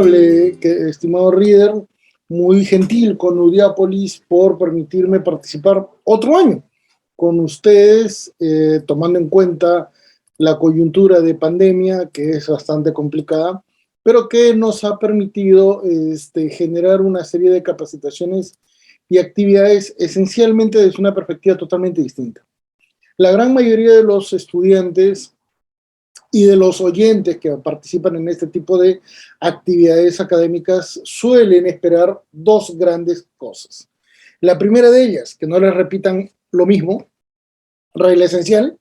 amable, estimado Reader, muy gentil con Udiápolis por permitirme participar otro año con ustedes, tomando en cuenta la coyuntura de pandemia, que es bastante complicada, pero que nos ha permitido generar una serie de capacitaciones y actividades esencialmente desde una perspectiva totalmente distinta. La gran mayoría de los estudiantes y de los oyentes que participan en este tipo de actividades académicas suelen esperar dos grandes cosas. La primera de ellas, que no les repitan lo mismo, regla esencial,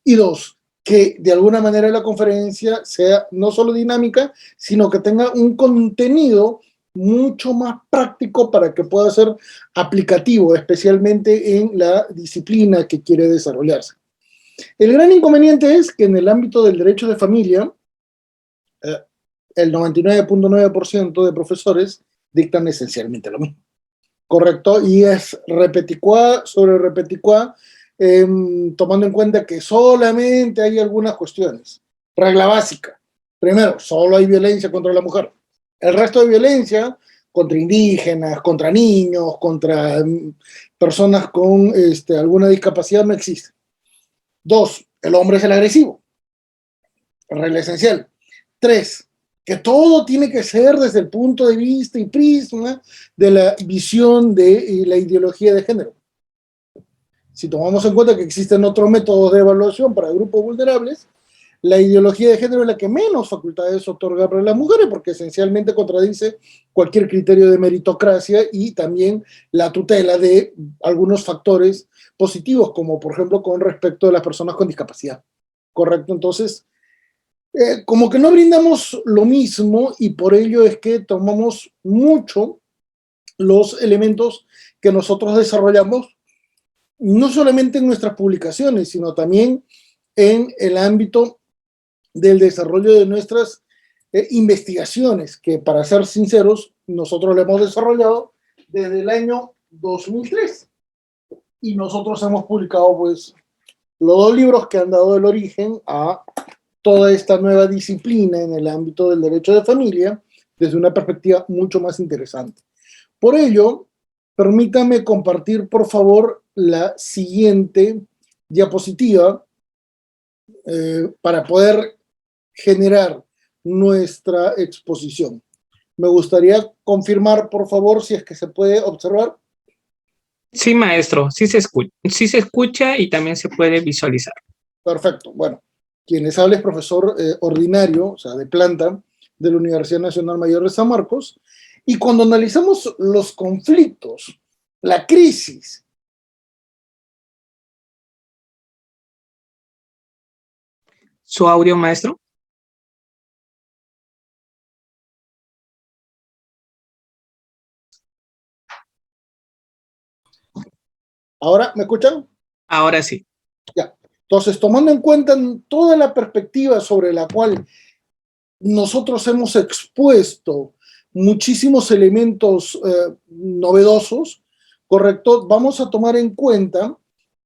y dos, que de alguna manera la conferencia sea no solo dinámica, sino que tenga un contenido mucho más práctico para que pueda ser aplicativo, especialmente en la disciplina que quiere desarrollarse. El gran inconveniente es que en el ámbito del derecho de familia, el 99.9% de profesores dictan esencialmente lo mismo, ¿correcto? Y es repeticuá sobre repeticuá, tomando en cuenta que solamente hay algunas cuestiones. Regla básica. Primero, solo hay violencia contra la mujer. El resto de violencia contra indígenas, contra niños, contra personas con alguna discapacidad no existe. Dos, el hombre es el agresivo. Regla esencial. Tres, que todo tiene que ser desde el punto de vista y prisma de la visión de la ideología de género. Si tomamos en cuenta que existen otros métodos de evaluación para grupos vulnerables, la ideología de género es la que menos facultades otorga para las mujeres, porque esencialmente contradice cualquier criterio de meritocracia y también la tutela de algunos factores positivos, como por ejemplo con respecto a las personas con discapacidad. ¿Correcto? Entonces, como que no brindamos lo mismo y por ello es que tomamos mucho los elementos que nosotros desarrollamos, no solamente en nuestras publicaciones, sino también en el ámbito del desarrollo de nuestras investigaciones, que para ser sinceros, nosotros lo hemos desarrollado desde el año 2003. Y nosotros hemos publicado pues los dos libros que han dado el origen a toda esta nueva disciplina en el ámbito del derecho de familia desde una perspectiva mucho más interesante. Por ello, permítame compartir, por favor, la siguiente diapositiva para poder generar nuestra exposición. Me gustaría confirmar, por favor, si es que se puede observar. Sí, maestro, sí se escucha y también se puede visualizar. Perfecto. Bueno, quien les habla es profesor ordinario, o sea, de planta, de la Universidad Nacional Mayor de San Marcos, y cuando analizamos los conflictos, la crisis. ¿Su audio, maestro? ¿Ahora me escuchan? Ahora sí. Ya. Entonces, tomando en cuenta toda la perspectiva sobre la cual nosotros hemos expuesto muchísimos elementos novedosos, ¿correcto? Vamos a tomar en cuenta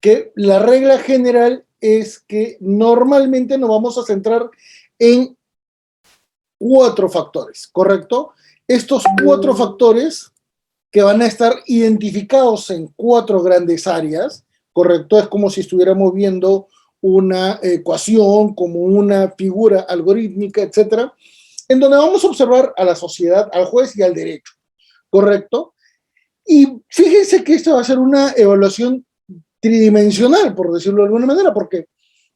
que la regla general es que normalmente nos vamos a centrar en 4 factores, ¿correcto? Estos 4 factores que van a estar identificados en 4 grandes áreas, ¿correcto? Es como si estuviéramos viendo una ecuación, como una figura algorítmica, etcétera, en donde vamos a observar a la sociedad, al juez y al derecho, ¿correcto? Y fíjense que esto va a ser una evaluación tridimensional, por decirlo de alguna manera, porque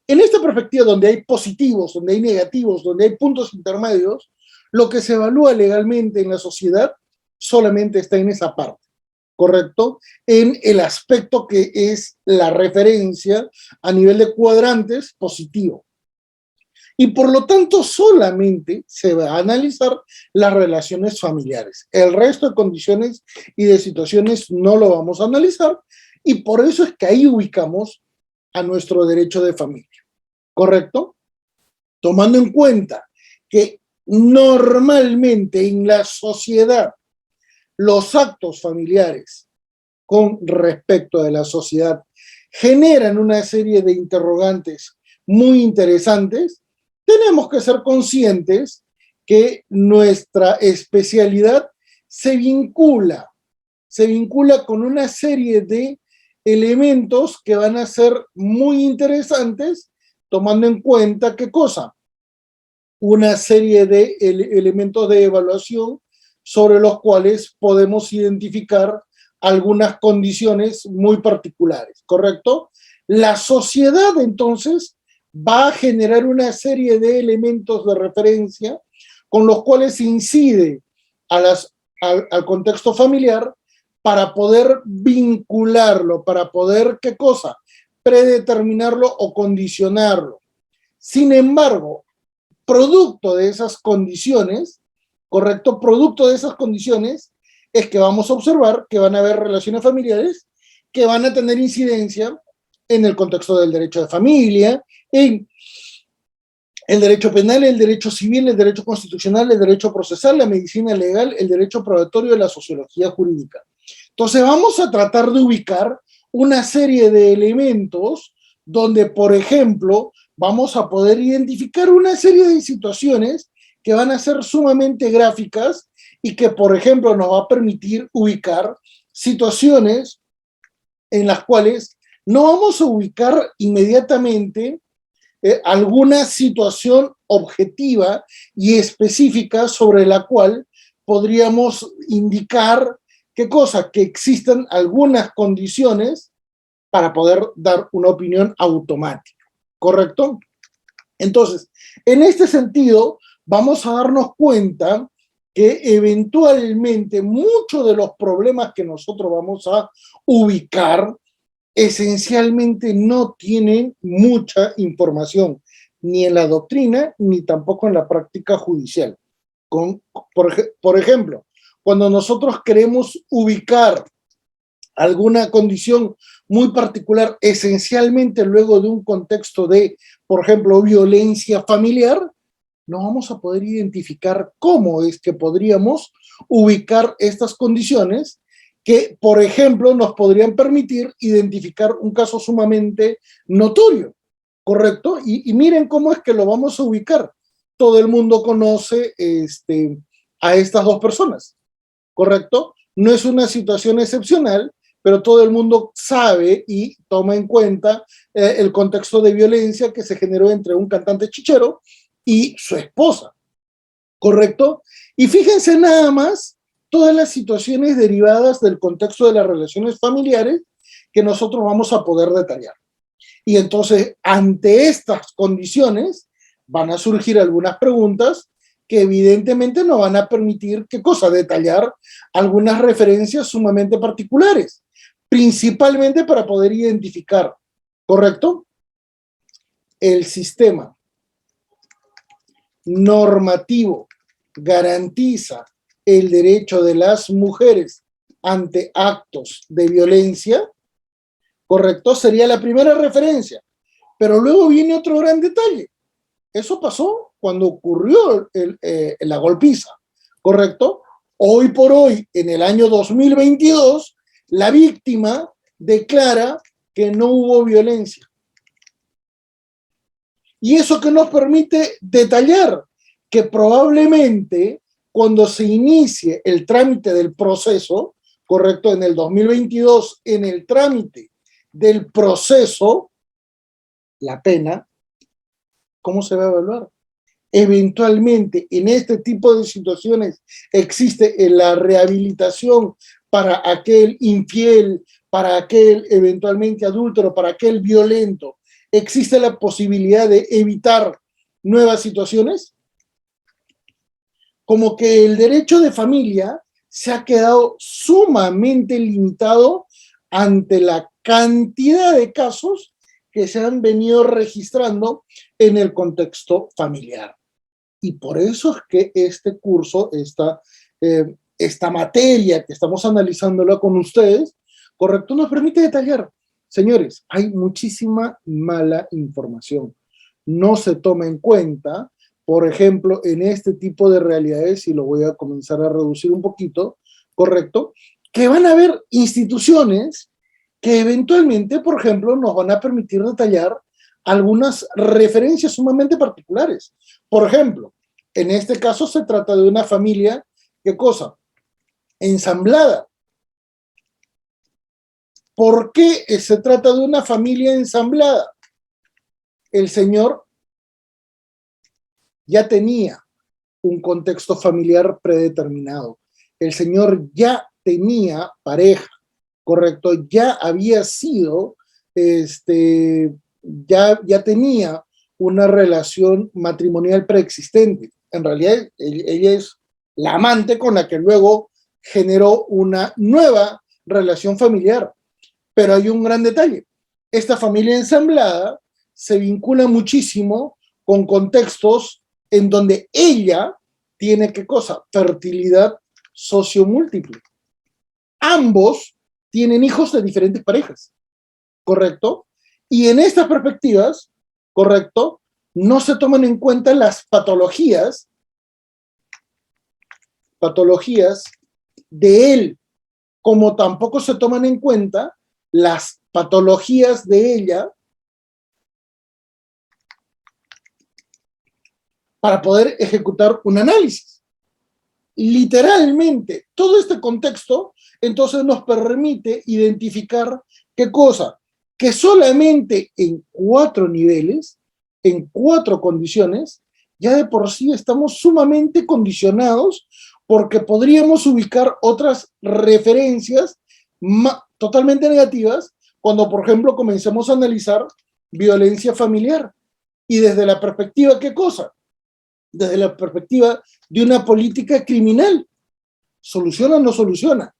en esta perspectiva donde hay positivos, donde hay negativos, donde hay puntos intermedios, lo que se evalúa legalmente en la sociedad solamente está en esa parte, ¿correcto? En el aspecto que es la referencia a nivel de cuadrantes positivo. Y por lo tanto solamente se va a analizar las relaciones familiares. El resto de condiciones y de situaciones no lo vamos a analizar y por eso es que ahí ubicamos a nuestro derecho de familia, ¿correcto? Tomando en cuenta que normalmente en la sociedad los actos familiares con respecto a la sociedad generan una serie de interrogantes muy interesantes, tenemos que ser conscientes que nuestra especialidad se vincula con una serie de elementos que van a ser muy interesantes, tomando en cuenta, ¿qué cosa? Una serie de elementos de evaluación sobre los cuales podemos identificar algunas condiciones muy particulares, ¿correcto? La sociedad, entonces, va a generar una serie de elementos de referencia con los cuales se incide al contexto familiar para poder vincularlo, para poder, ¿qué cosa? Predeterminarlo o condicionarlo. Sin embargo, producto de esas condiciones, ¿correcto? Producto de esas condiciones es que vamos a observar que van a haber relaciones familiares que van a tener incidencia en el contexto del derecho de familia, en el derecho penal, el derecho civil, el derecho constitucional, el derecho procesal, la medicina legal, el derecho probatorio y la sociología jurídica. Entonces vamos a tratar de ubicar una serie de elementos donde, por ejemplo, vamos a poder identificar una serie de situaciones que van a ser sumamente gráficas y que, por ejemplo, nos va a permitir ubicar situaciones en las cuales no vamos a ubicar inmediatamente alguna situación objetiva y específica sobre la cual podríamos indicar ¿qué cosa? Que existan algunas condiciones para poder dar una opinión automática, ¿correcto? Entonces, en este sentido, vamos a darnos cuenta que eventualmente muchos de los problemas que nosotros vamos a ubicar esencialmente no tienen mucha información, ni en la doctrina, ni tampoco en la práctica judicial. Por ejemplo, cuando nosotros queremos ubicar alguna condición muy particular, esencialmente luego de un contexto de, por ejemplo, violencia familiar, no vamos a poder identificar cómo es que podríamos ubicar estas condiciones que, por ejemplo, nos podrían permitir identificar un caso sumamente notorio, ¿correcto? Y miren cómo es que lo vamos a ubicar. Todo el mundo conoce a estas dos personas, ¿correcto? No es una situación excepcional, pero todo el mundo sabe y toma en cuenta el contexto de violencia que se generó entre un cantante chichero y su esposa, ¿correcto? Y fíjense nada más todas las situaciones derivadas del contexto de las relaciones familiares que nosotros vamos a poder detallar. Y entonces, ante estas condiciones, van a surgir algunas preguntas que evidentemente nos van a permitir, ¿qué cosa? Detallar algunas referencias sumamente particulares, principalmente para poder identificar, ¿correcto? El sistema normativo garantiza el derecho de las mujeres ante actos de violencia, ¿correcto? Sería la primera referencia. Pero luego viene otro gran detalle. Eso pasó cuando ocurrió la golpiza, ¿correcto? Hoy por hoy, en el año 2022, la víctima declara que no hubo violencia. Y eso que nos permite detallar que probablemente cuando se inicie el trámite del proceso, correcto, en el 2022, en el trámite del proceso, la pena, ¿cómo se va a evaluar? Eventualmente, en este tipo de situaciones existe la rehabilitación para aquel infiel, para aquel eventualmente adúltero, para aquel violento. ¿Existe la posibilidad de evitar nuevas situaciones? Como que el derecho de familia se ha quedado sumamente limitado ante la cantidad de casos que se han venido registrando en el contexto familiar. Y por eso es que este curso, esta materia que estamos analizándola con ustedes, correcto, nos permite detallar. Señores, hay muchísima mala información. No se toma en cuenta, por ejemplo, en este tipo de realidades, y lo voy a comenzar a reducir un poquito, correcto, que van a haber instituciones que eventualmente, por ejemplo, nos van a permitir detallar algunas referencias sumamente particulares. Por ejemplo, En este caso se trata de una familia, ¿qué cosa? Ensamblada. ¿Por qué se trata de una familia ensamblada? El señor ya tenía un contexto familiar predeterminado. El señor ya tenía pareja, ¿correcto? Ya había sido, ya tenía una relación matrimonial preexistente. En realidad, ella es la amante con la que luego generó una nueva relación familiar. Pero hay un gran detalle. Esta familia ensamblada se vincula muchísimo con contextos en donde ella tiene, ¿qué cosa? Fertilidad sociomúltiple. Ambos tienen hijos de diferentes parejas, ¿correcto? Y en estas perspectivas, ¿correcto? No se toman en cuenta las patologías de él, como tampoco se toman en cuenta las patologías de ella para poder ejecutar un análisis. Literalmente, todo este contexto entonces nos permite identificar qué cosa, que solamente en 4 niveles, en 4 condiciones, ya de por sí estamos sumamente condicionados porque podríamos ubicar otras referencias totalmente negativas cuando, por ejemplo, comencemos a analizar violencia familiar. Y desde la perspectiva, ¿qué cosa? Desde la perspectiva de una política criminal. ¿Soluciona o no soluciona?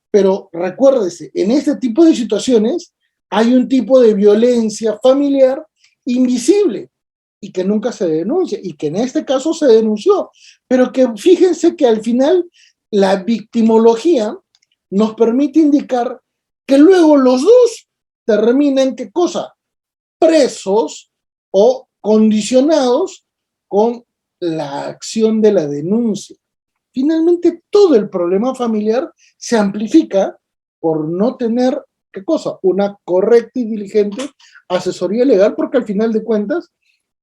Pero recuérdese, en este tipo de situaciones hay un tipo de violencia familiar invisible y que nunca se denuncia y que en este caso se denunció. Pero que fíjense que al final la victimología nos permite indicar que luego los dos terminan, ¿qué cosa? Presos o condicionados con la acción de la denuncia. Finalmente, todo el problema familiar se amplifica por no tener, ¿qué cosa? Una correcta y diligente asesoría legal, porque al final de cuentas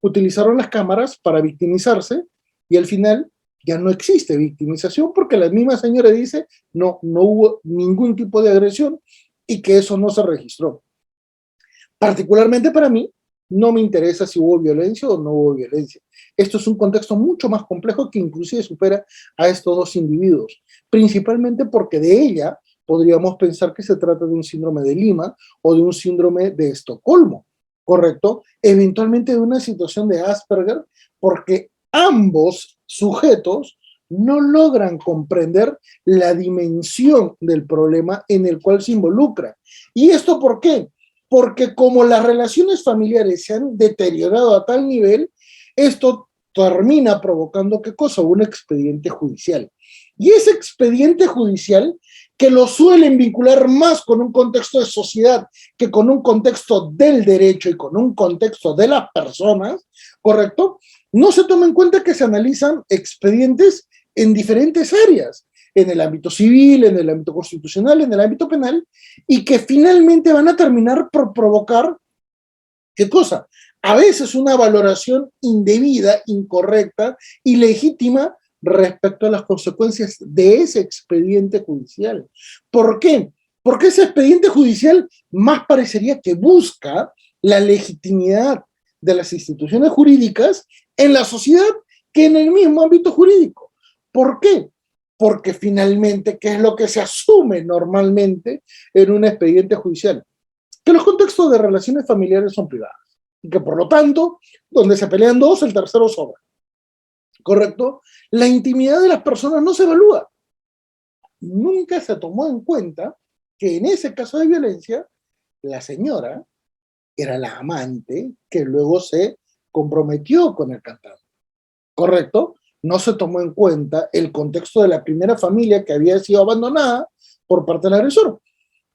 utilizaron las cámaras para victimizarse y al final ya no existe victimización porque la misma señora dice no hubo ningún tipo de agresión y que eso no se registró. Particularmente para mí, no me interesa si hubo violencia o no hubo violencia. Esto es un contexto mucho más complejo que inclusive supera a estos dos individuos, principalmente porque de ella podríamos pensar que se trata de un síndrome de Lima o de un síndrome de Estocolmo, ¿correcto? Eventualmente de una situación de Asperger, porque ambos sujetos no logran comprender la dimensión del problema en el cual se involucra. ¿Y esto por qué? Porque como las relaciones familiares se han deteriorado a tal nivel, esto termina provocando, ¿qué cosa? Un expediente judicial. Y ese expediente judicial, que lo suelen vincular más con un contexto de sociedad que con un contexto del derecho y con un contexto de las personas, ¿correcto? No se toma en cuenta que se analizan expedientes en diferentes áreas, en el ámbito civil, en el ámbito constitucional, en el ámbito penal, y que finalmente van a terminar por provocar, ¿qué cosa? A veces una valoración indebida, incorrecta, ilegítima respecto a las consecuencias de ese expediente judicial. ¿Por qué? Porque ese expediente judicial más parecería que busca la legitimidad de las instituciones jurídicas en la sociedad que en el mismo ámbito jurídico. ¿Por qué? Porque finalmente, ¿qué es lo que se asume normalmente en un expediente judicial? Que los contextos de relaciones familiares son privadas y que por lo tanto, donde se pelean dos, el tercero sobra. ¿Correcto? La intimidad de las personas no se evalúa. Nunca se tomó en cuenta que en ese caso de violencia, la señora era la amante que luego se comprometió con el cantante. ¿Correcto? No se tomó en cuenta el contexto de la primera familia que había sido abandonada por parte del agresor.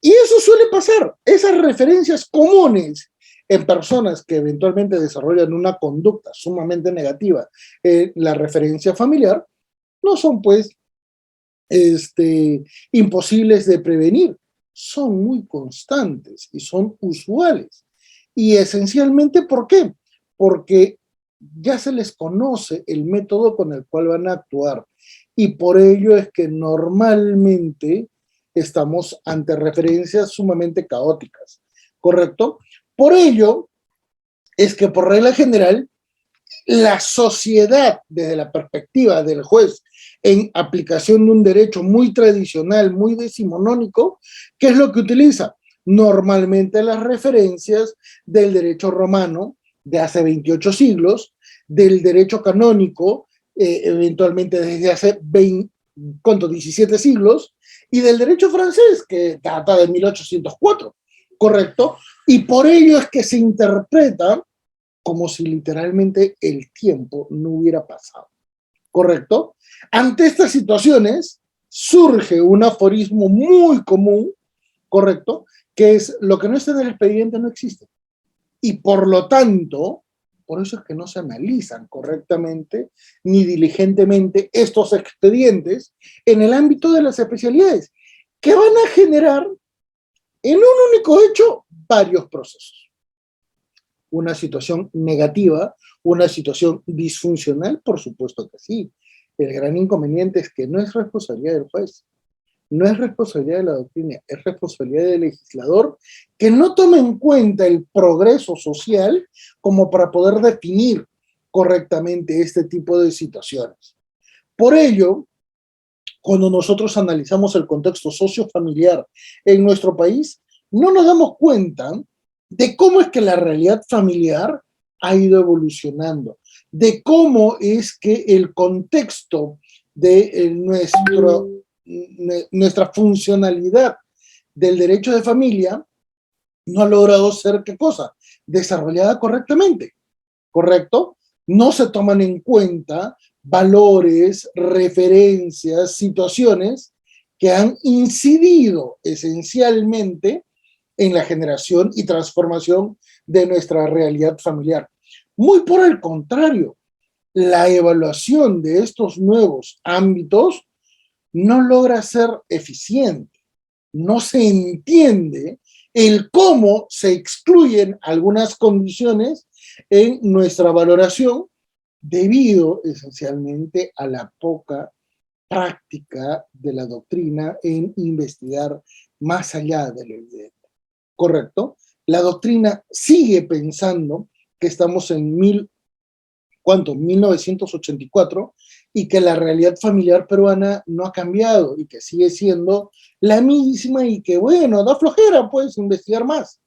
Y eso suele pasar. Esas referencias comunes en personas que eventualmente desarrollan una conducta sumamente negativa, la referencia familiar, no son pues imposibles de prevenir. Son muy constantes y son usuales. Y esencialmente, ¿por qué? Porque ya se les conoce el método con el cual van a actuar y por ello es que normalmente estamos ante referencias sumamente caóticas, ¿correcto? Por ello es que por regla general la sociedad desde la perspectiva del juez en aplicación de un derecho muy tradicional, muy decimonónico, ¿qué es lo que utiliza? Normalmente las referencias del derecho romano de hace 28 siglos, del derecho canónico, eventualmente desde hace 20, ¿cuánto? 17 siglos, y del derecho francés, que data de 1804, ¿correcto? Y por ello es que se interpreta como si literalmente el tiempo no hubiera pasado, ¿correcto? Ante estas situaciones surge un aforismo muy común, ¿correcto? Que es lo que no está en el expediente no existe. Y por lo tanto, por eso es que no se analizan correctamente ni diligentemente estos expedientes en el ámbito de las especialidades, que van a generar en un único hecho varios procesos. Una situación negativa, una situación disfuncional, por supuesto que sí. El gran inconveniente es que no es responsabilidad del juez, no es responsabilidad de la doctrina, es responsabilidad del legislador que no toma en cuenta el progreso social como para poder definir correctamente este tipo de situaciones. Por ello, cuando nosotros analizamos el contexto sociofamiliar en nuestro país, no nos damos cuenta de cómo es que la realidad familiar ha ido evolucionando, de cómo es que el contexto de nuestra funcionalidad del derecho de familia no ha logrado ser, ¿qué cosa? Desarrollada correctamente, ¿correcto? No se toman en cuenta valores, referencias, situaciones que han incidido esencialmente en la generación y transformación de nuestra realidad familiar. Muy por el contrario, la evaluación de estos nuevos ámbitos no logra ser eficiente, no se entiende el cómo se excluyen algunas condiciones en nuestra valoración debido esencialmente a la poca práctica de la doctrina en investigar más allá de lo evidente. ¿Correcto? La doctrina sigue pensando que estamos en 1984 y que la realidad familiar peruana no ha cambiado y que sigue siendo la misma y que, bueno, da flojera, puedes investigar más,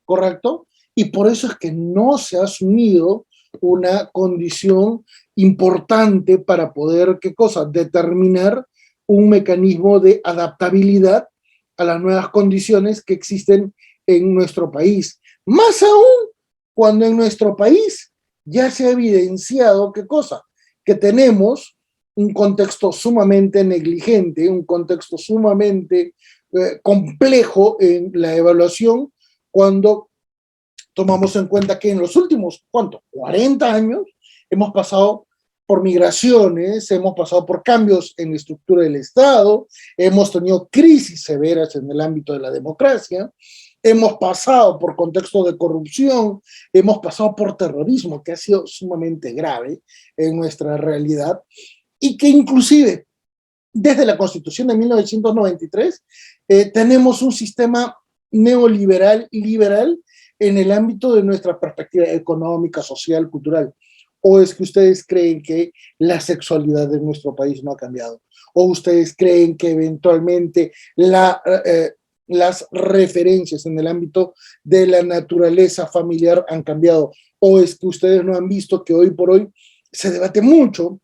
¿correcto? Y por eso es que no se ha asumido una condición importante para poder, ¿qué cosa? Determinar un mecanismo de adaptabilidad a las nuevas condiciones que existen en nuestro país. Más aún cuando en nuestro país ya se ha evidenciado, ¿qué cosa? Que tenemos un contexto sumamente negligente, un contexto sumamente complejo en la evaluación cuando tomamos en cuenta que en los últimos, ¿cuánto? 40 años hemos pasado por migraciones, hemos pasado por cambios en la estructura del Estado, hemos tenido crisis severas en el ámbito de la democracia, hemos pasado por contextos de corrupción, hemos pasado por terrorismo, que ha sido sumamente grave en nuestra realidad, y que inclusive desde la Constitución de 1993 tenemos un sistema neoliberal y liberal en el ámbito de nuestra perspectiva económica, social, cultural. ¿O es que ustedes creen que la sexualidad de nuestro país no ha cambiado? ¿O ustedes creen que eventualmente las referencias en el ámbito de la naturaleza familiar han cambiado? ¿O es que ustedes no han visto que hoy por hoy se debate mucho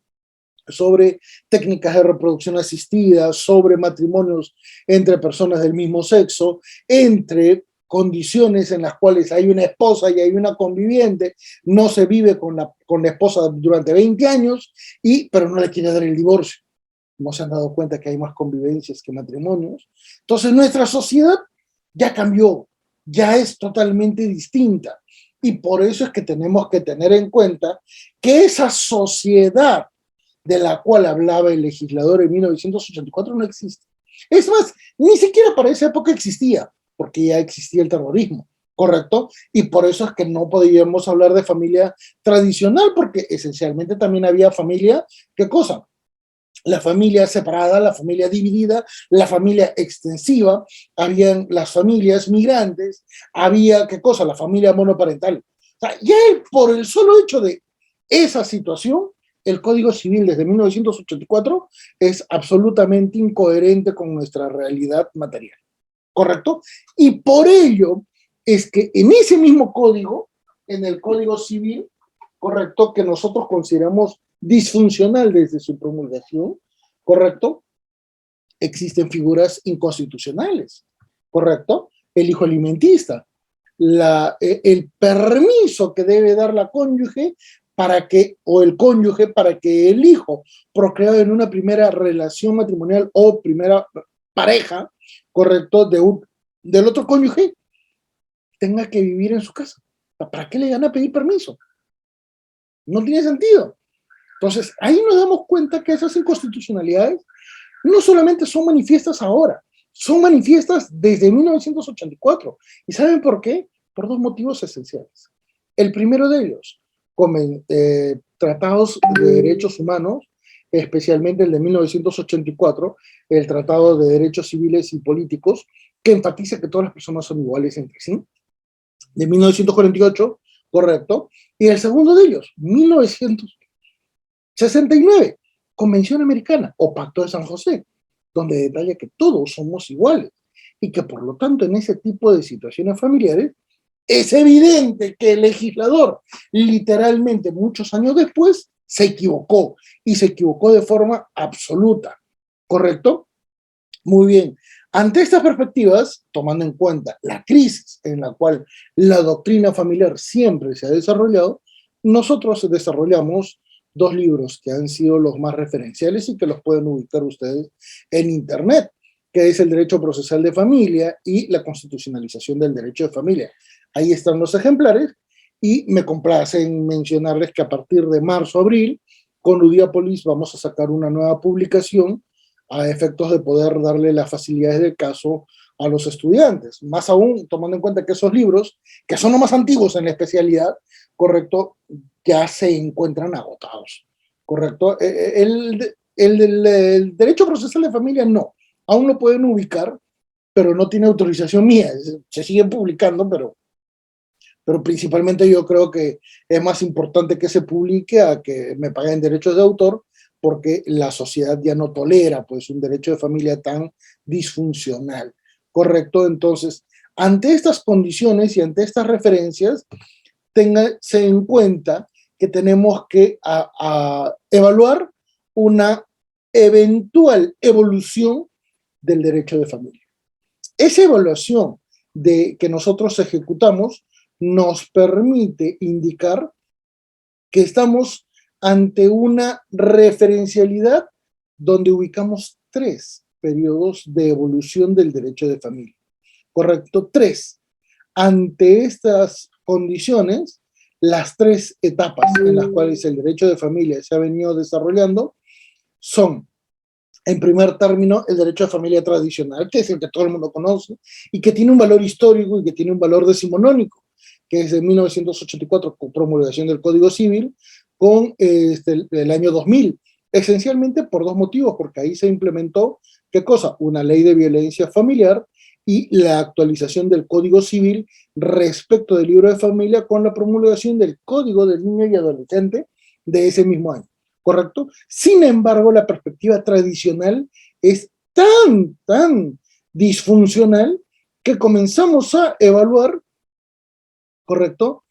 sobre técnicas de reproducción asistida, sobre matrimonios entre personas del mismo sexo, entre condiciones en las cuales hay una esposa y hay una conviviente, no se vive con la esposa durante 20 años, pero no le quiere dar el divorcio? No se han dado cuenta que hay más convivencias que matrimonios. Entonces nuestra sociedad ya cambió, ya es totalmente distinta. Y por eso es que tenemos que tener en cuenta que esa sociedad de la cual hablaba el legislador en 1984 no existe. Es más, ni siquiera para esa época existía, porque ya existía el terrorismo, ¿correcto? Y por eso es que no podíamos hablar de familia tradicional, porque esencialmente también había familia, ¿qué cosa? La familia separada, la familia dividida, la familia extensiva, habían las familias migrantes, había, ¿qué cosa? La familia monoparental. O sea, ya por el solo hecho de esa situación, el Código Civil desde 1984 es absolutamente incoherente con nuestra realidad material, ¿correcto? Y por ello es que en ese mismo código, en el Código Civil, ¿correcto? Que nosotros consideramos disfuncional desde su promulgación, ¿correcto? Existen figuras inconstitucionales, ¿correcto? El hijo alimentista, el permiso que debe dar la cónyuge para que, o el cónyuge, para que el hijo procreado en una primera relación matrimonial o primera pareja, ¿correcto? Del otro cónyuge, tenga que vivir en su casa. ¿Para qué le van a pedir permiso? No tiene sentido. Entonces, ahí nos damos cuenta que esas inconstitucionalidades no solamente son manifiestas ahora, son manifiestas desde 1984. ¿Y saben por qué? Por dos motivos esenciales. El primero de ellos, tratados de derechos humanos, especialmente el de 1984, el Tratado de Derechos Civiles y Políticos, que enfatiza que todas las personas son iguales entre sí, de 1948, correcto, y el segundo de ellos, 1969, Convención Americana o Pacto de San José, donde detalla que todos somos iguales y que por lo tanto en ese tipo de situaciones familiares es evidente que el legislador literalmente muchos años después se equivocó y se equivocó de forma absoluta, ¿correcto? Muy bien. Ante estas perspectivas, tomando en cuenta la crisis en la cual la doctrina familiar siempre se ha desarrollado, nosotros desarrollamos dos libros que han sido los más referenciales y que los pueden ubicar ustedes en internet, que es el Derecho Procesal de Familia y la Constitucionalización del Derecho de Familia. Ahí están los ejemplares y me complace en mencionarles que a partir de marzo-abril, con Udiapolis vamos a sacar una nueva publicación a efectos de poder darle las facilidades del caso a los estudiantes. Más aún, tomando en cuenta que esos libros, que son los más antiguos en la especialidad, correcto, ya se encuentran agotados, correcto. El derecho procesal de familia no, aún lo pueden ubicar, pero no tiene autorización mía, se siguen publicando, pero principalmente yo creo que es más importante que se publique a que me paguen derechos de autor, porque la sociedad ya no tolera pues un derecho de familia tan disfuncional, ¿correcto? Entonces, ante estas condiciones y ante estas referencias, téngase en cuenta que tenemos que evaluar una eventual evolución del derecho de familia. Esa evaluación que nosotros ejecutamos nos permite indicar que estamos ante una referencialidad donde ubicamos 3 periodos de evolución del derecho de familia. Correcto, 3. Ante estas condiciones, las 3 etapas en las cuales el derecho de familia se ha venido desarrollando son, en primer término, el derecho de familia tradicional, que es el que todo el mundo conoce, y que tiene un valor histórico y que tiene un valor decimonónico, que es de 1984 con promulgación del Código Civil, con el año 2000, esencialmente por dos motivos, porque ahí se implementó, ¿qué cosa? Una ley de violencia familiar y la actualización del Código Civil respecto del libro de familia con la promulgación del Código del Niño y Adolescente de ese mismo año, ¿correcto? Sin embargo, la perspectiva tradicional es tan disfuncional que comenzamos a evaluar, ¿correcto?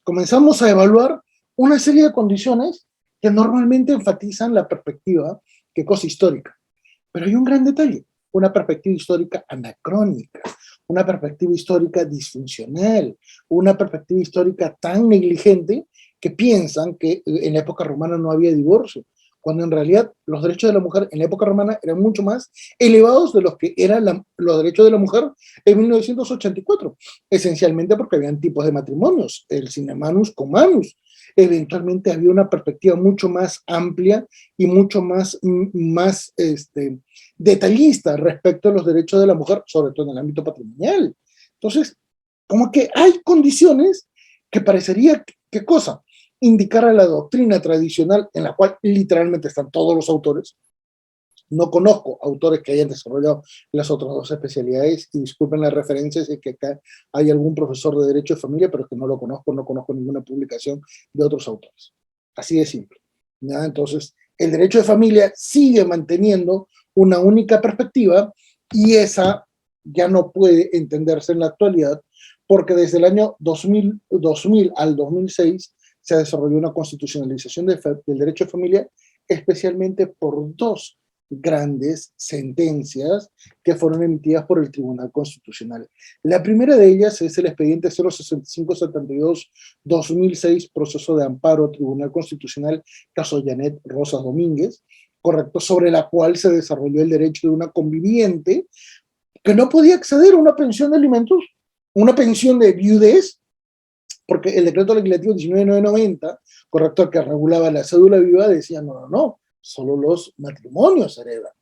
Comenzamos a evaluar una serie de condiciones que normalmente enfatizan la perspectiva, ¿qué cosa? Histórica. Pero hay un gran detalle, una perspectiva histórica anacrónica, una perspectiva histórica disfuncional, una perspectiva histórica tan negligente que piensan que en la época romana no había divorcio, cuando en realidad los derechos de la mujer en la época romana eran mucho más elevados de los que eran los derechos de la mujer en 1984, esencialmente porque habían tipos de matrimonios, el sine manus cum manus. Eventualmente había una perspectiva mucho más amplia y mucho más detallista respecto a los derechos de la mujer, sobre todo en el ámbito patrimonial. Entonces, como que hay condiciones que parecería, ¿qué cosa? Indicar a la doctrina tradicional en la cual literalmente están todos los autores. No conozco autores que hayan desarrollado las otras dos especialidades, y disculpen las referencias, es que acá hay algún profesor de Derecho de Familia, pero es que no lo conozco, no conozco ninguna publicación de otros autores. Así de simple. ¿Ya? Entonces, el Derecho de Familia sigue manteniendo una única perspectiva, y esa ya no puede entenderse en la actualidad, porque desde el año 2000 al 2006 se desarrolló una constitucionalización del derecho de familia, especialmente por dos grandes sentencias que fueron emitidas por el Tribunal Constitucional. La primera de ellas es el expediente 06572-2006, proceso de amparo Tribunal Constitucional, caso Janet Rosas Domínguez, correcto, sobre la cual se desarrolló el derecho de una conviviente que no podía acceder a una pensión de alimentos, una pensión de viudez, porque el decreto legislativo 19990, correcto, que regulaba la cédula viva, decía no, solo los matrimonios heredan.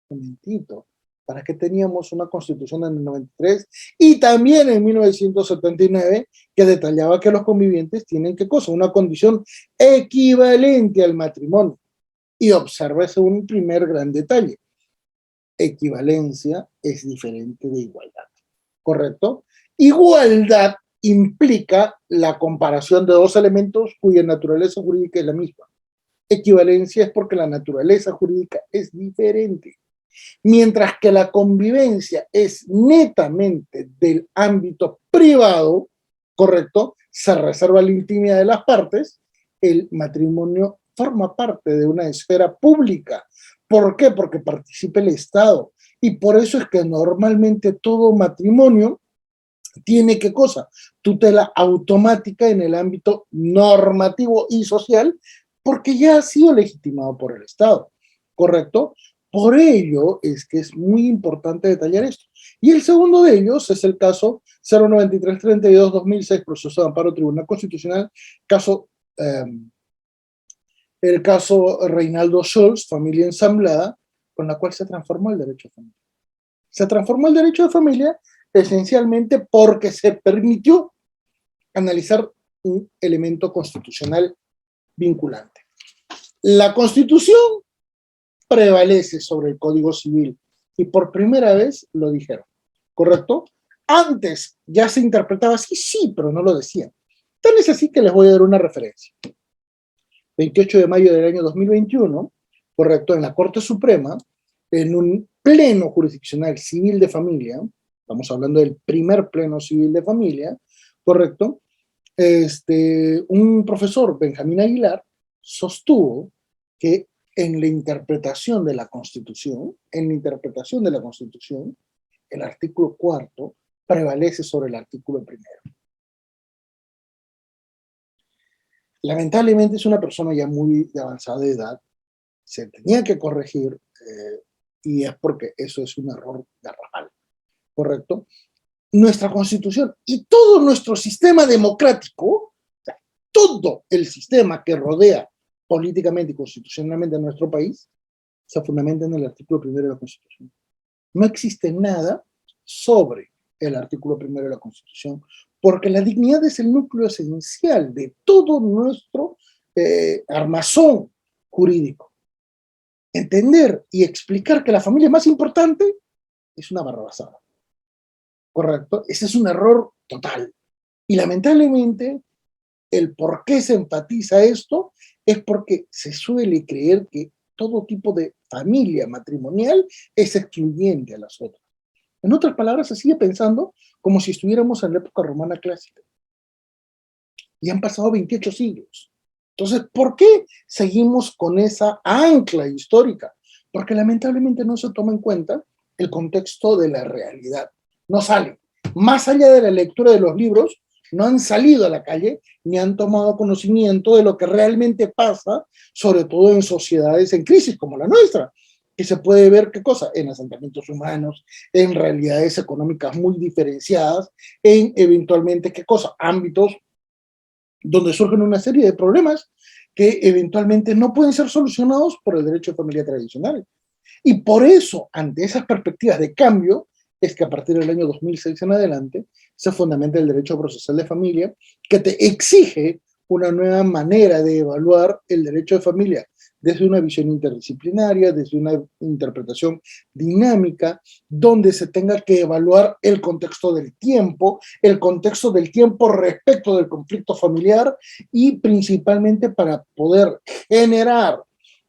Un momentito, ¿para qué teníamos una constitución en el 93 y también en 1979 que detallaba que los convivientes tienen qué cosa? Una condición equivalente al matrimonio. Y obsérvese un primer gran detalle: equivalencia es diferente de igualdad, ¿correcto? Igualdad implica la comparación de dos elementos cuya naturaleza jurídica es la misma. Equivalencia es porque la naturaleza jurídica es diferente. Mientras que la convivencia es netamente del ámbito privado, ¿correcto? Se reserva la intimidad de las partes. El matrimonio forma parte de una esfera pública. ¿Por qué? Porque participa el Estado. Y por eso es que normalmente todo matrimonio tiene, ¿qué cosa? Tutela automática en el ámbito normativo y social, porque ya ha sido legitimado por el Estado, ¿correcto? Por ello es que es muy importante detallar esto. Y el segundo de ellos es el caso 09332-2006, proceso de amparo Tribunal Constitucional, el caso Reinaldo Scholz, familia ensamblada, con la cual se transformó el derecho de familia. Se transformó el derecho de familia esencialmente porque se permitió analizar un elemento constitucional vinculante. La Constitución prevalece sobre el Código Civil, y por primera vez lo dijeron, ¿correcto? Antes ya se interpretaba así, sí, pero no lo decían. Tal es así que les voy a dar una referencia. 28 de mayo del año 2021, correcto, en la Corte Suprema, en un pleno jurisdiccional civil de familia, estamos hablando del primer pleno civil de familia, correcto, un profesor, Benjamín Aguilar, sostuvo que en la interpretación de la Constitución, el artículo cuarto prevalece sobre el artículo primero. Lamentablemente es una persona ya muy de avanzada edad, se tenía que corregir, y es porque eso es un error garrafal, ¿correcto? Nuestra Constitución y todo nuestro sistema democrático, o sea, todo el sistema que rodea políticamente y constitucionalmente a nuestro país, se fundamenta en el artículo primero de la Constitución. No existe nada sobre el artículo primero de la Constitución, porque la dignidad es el núcleo esencial de todo nuestro armazón jurídico. Entender y explicar que la familia es más importante es una barrabasada, ¿correcto? Ese es un error total. Y lamentablemente, el por qué se enfatiza esto es porque se suele creer que todo tipo de familia matrimonial es excluyente a las otras. En otras palabras, se sigue pensando como si estuviéramos en la época romana clásica. Y han pasado 28 siglos. Entonces, ¿por qué seguimos con esa ancla histórica? Porque lamentablemente no se toma en cuenta el contexto de la realidad. No sale. Más allá de la lectura de los libros, no han salido a la calle ni han tomado conocimiento de lo que realmente pasa, sobre todo en sociedades en crisis como la nuestra, que se puede ver qué cosa, en asentamientos humanos, en realidades económicas muy diferenciadas, en eventualmente qué cosa, ámbitos donde surgen una serie de problemas que eventualmente no pueden ser solucionados por el derecho de familia tradicional. Y por eso, ante esas perspectivas de cambio, es que a partir del año 2006 en adelante se fundamenta el derecho procesal de familia, que te exige una nueva manera de evaluar el derecho de familia desde una visión interdisciplinaria, desde una interpretación dinámica, donde se tenga que evaluar el contexto del tiempo respecto del conflicto familiar y principalmente para poder generar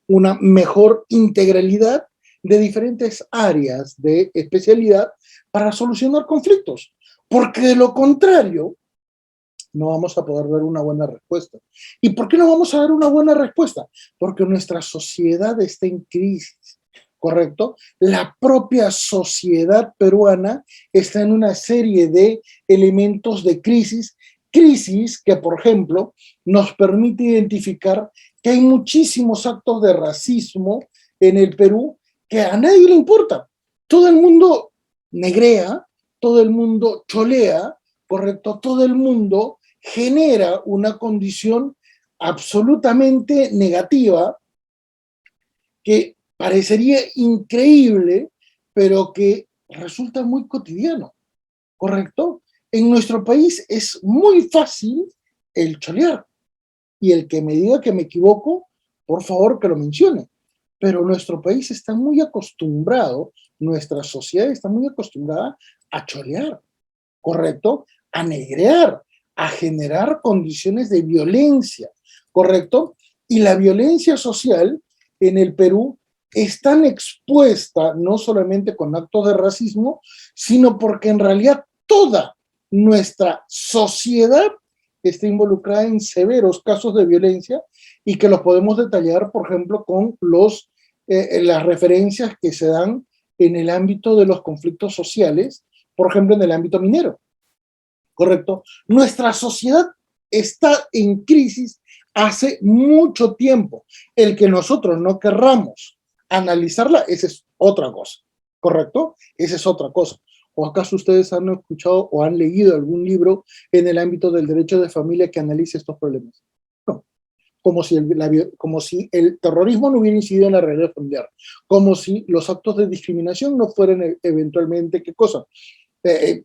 una mejor integralidad de diferentes áreas de especialidad para solucionar conflictos, porque de lo contrario no vamos a poder dar una buena respuesta. ¿Y por qué no vamos a dar una buena respuesta? Porque nuestra sociedad está en crisis, ¿correcto? La propia sociedad peruana está en una serie de elementos de crisis que, por ejemplo, nos permite identificar que hay muchísimos actos de racismo en el Perú que a nadie le importa. Todo el mundo negrea, todo el mundo cholea, ¿correcto? Todo el mundo genera una condición absolutamente negativa que parecería increíble, pero que resulta muy cotidiano, ¿correcto? En nuestro país es muy fácil el cholear, y el que me diga que me equivoco, por favor que lo mencione. Pero nuestro país está muy acostumbrado, nuestra sociedad está muy acostumbrada a cholear, ¿correcto? A negrear, a generar condiciones de violencia, ¿correcto? Y la violencia social en el Perú es tan expuesta, no solamente con actos de racismo, sino porque en realidad toda nuestra sociedad está involucrada en severos casos de violencia y que los podemos detallar, por ejemplo, con las referencias que se dan en el ámbito de los conflictos sociales, por ejemplo, en el ámbito minero, ¿correcto? Nuestra sociedad está en crisis hace mucho tiempo. El que nosotros no querramos analizarla, esa es otra cosa, ¿correcto? Esa es otra cosa. ¿O acaso ustedes han escuchado o han leído algún libro en el ámbito del derecho de familia que analice estos problemas? No. Como si el terrorismo no hubiera incidido en la realidad familiar, como si los actos de discriminación no fueran eventualmente, ¿qué cosa?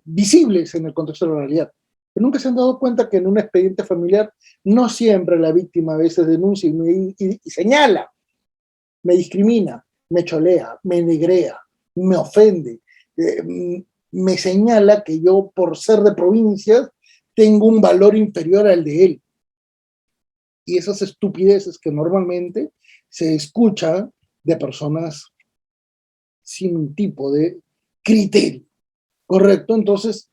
Visibles en el contexto de la realidad. Pero nunca se han dado cuenta que en un expediente familiar no siempre la víctima a veces denuncia y señala, me discrimina, me cholea, me negrea, me ofende, me señala que yo por ser de provincias tengo un valor inferior al de él. Y esas estupideces que normalmente se escuchan de personas sin un tipo de criterio, ¿correcto? Entonces,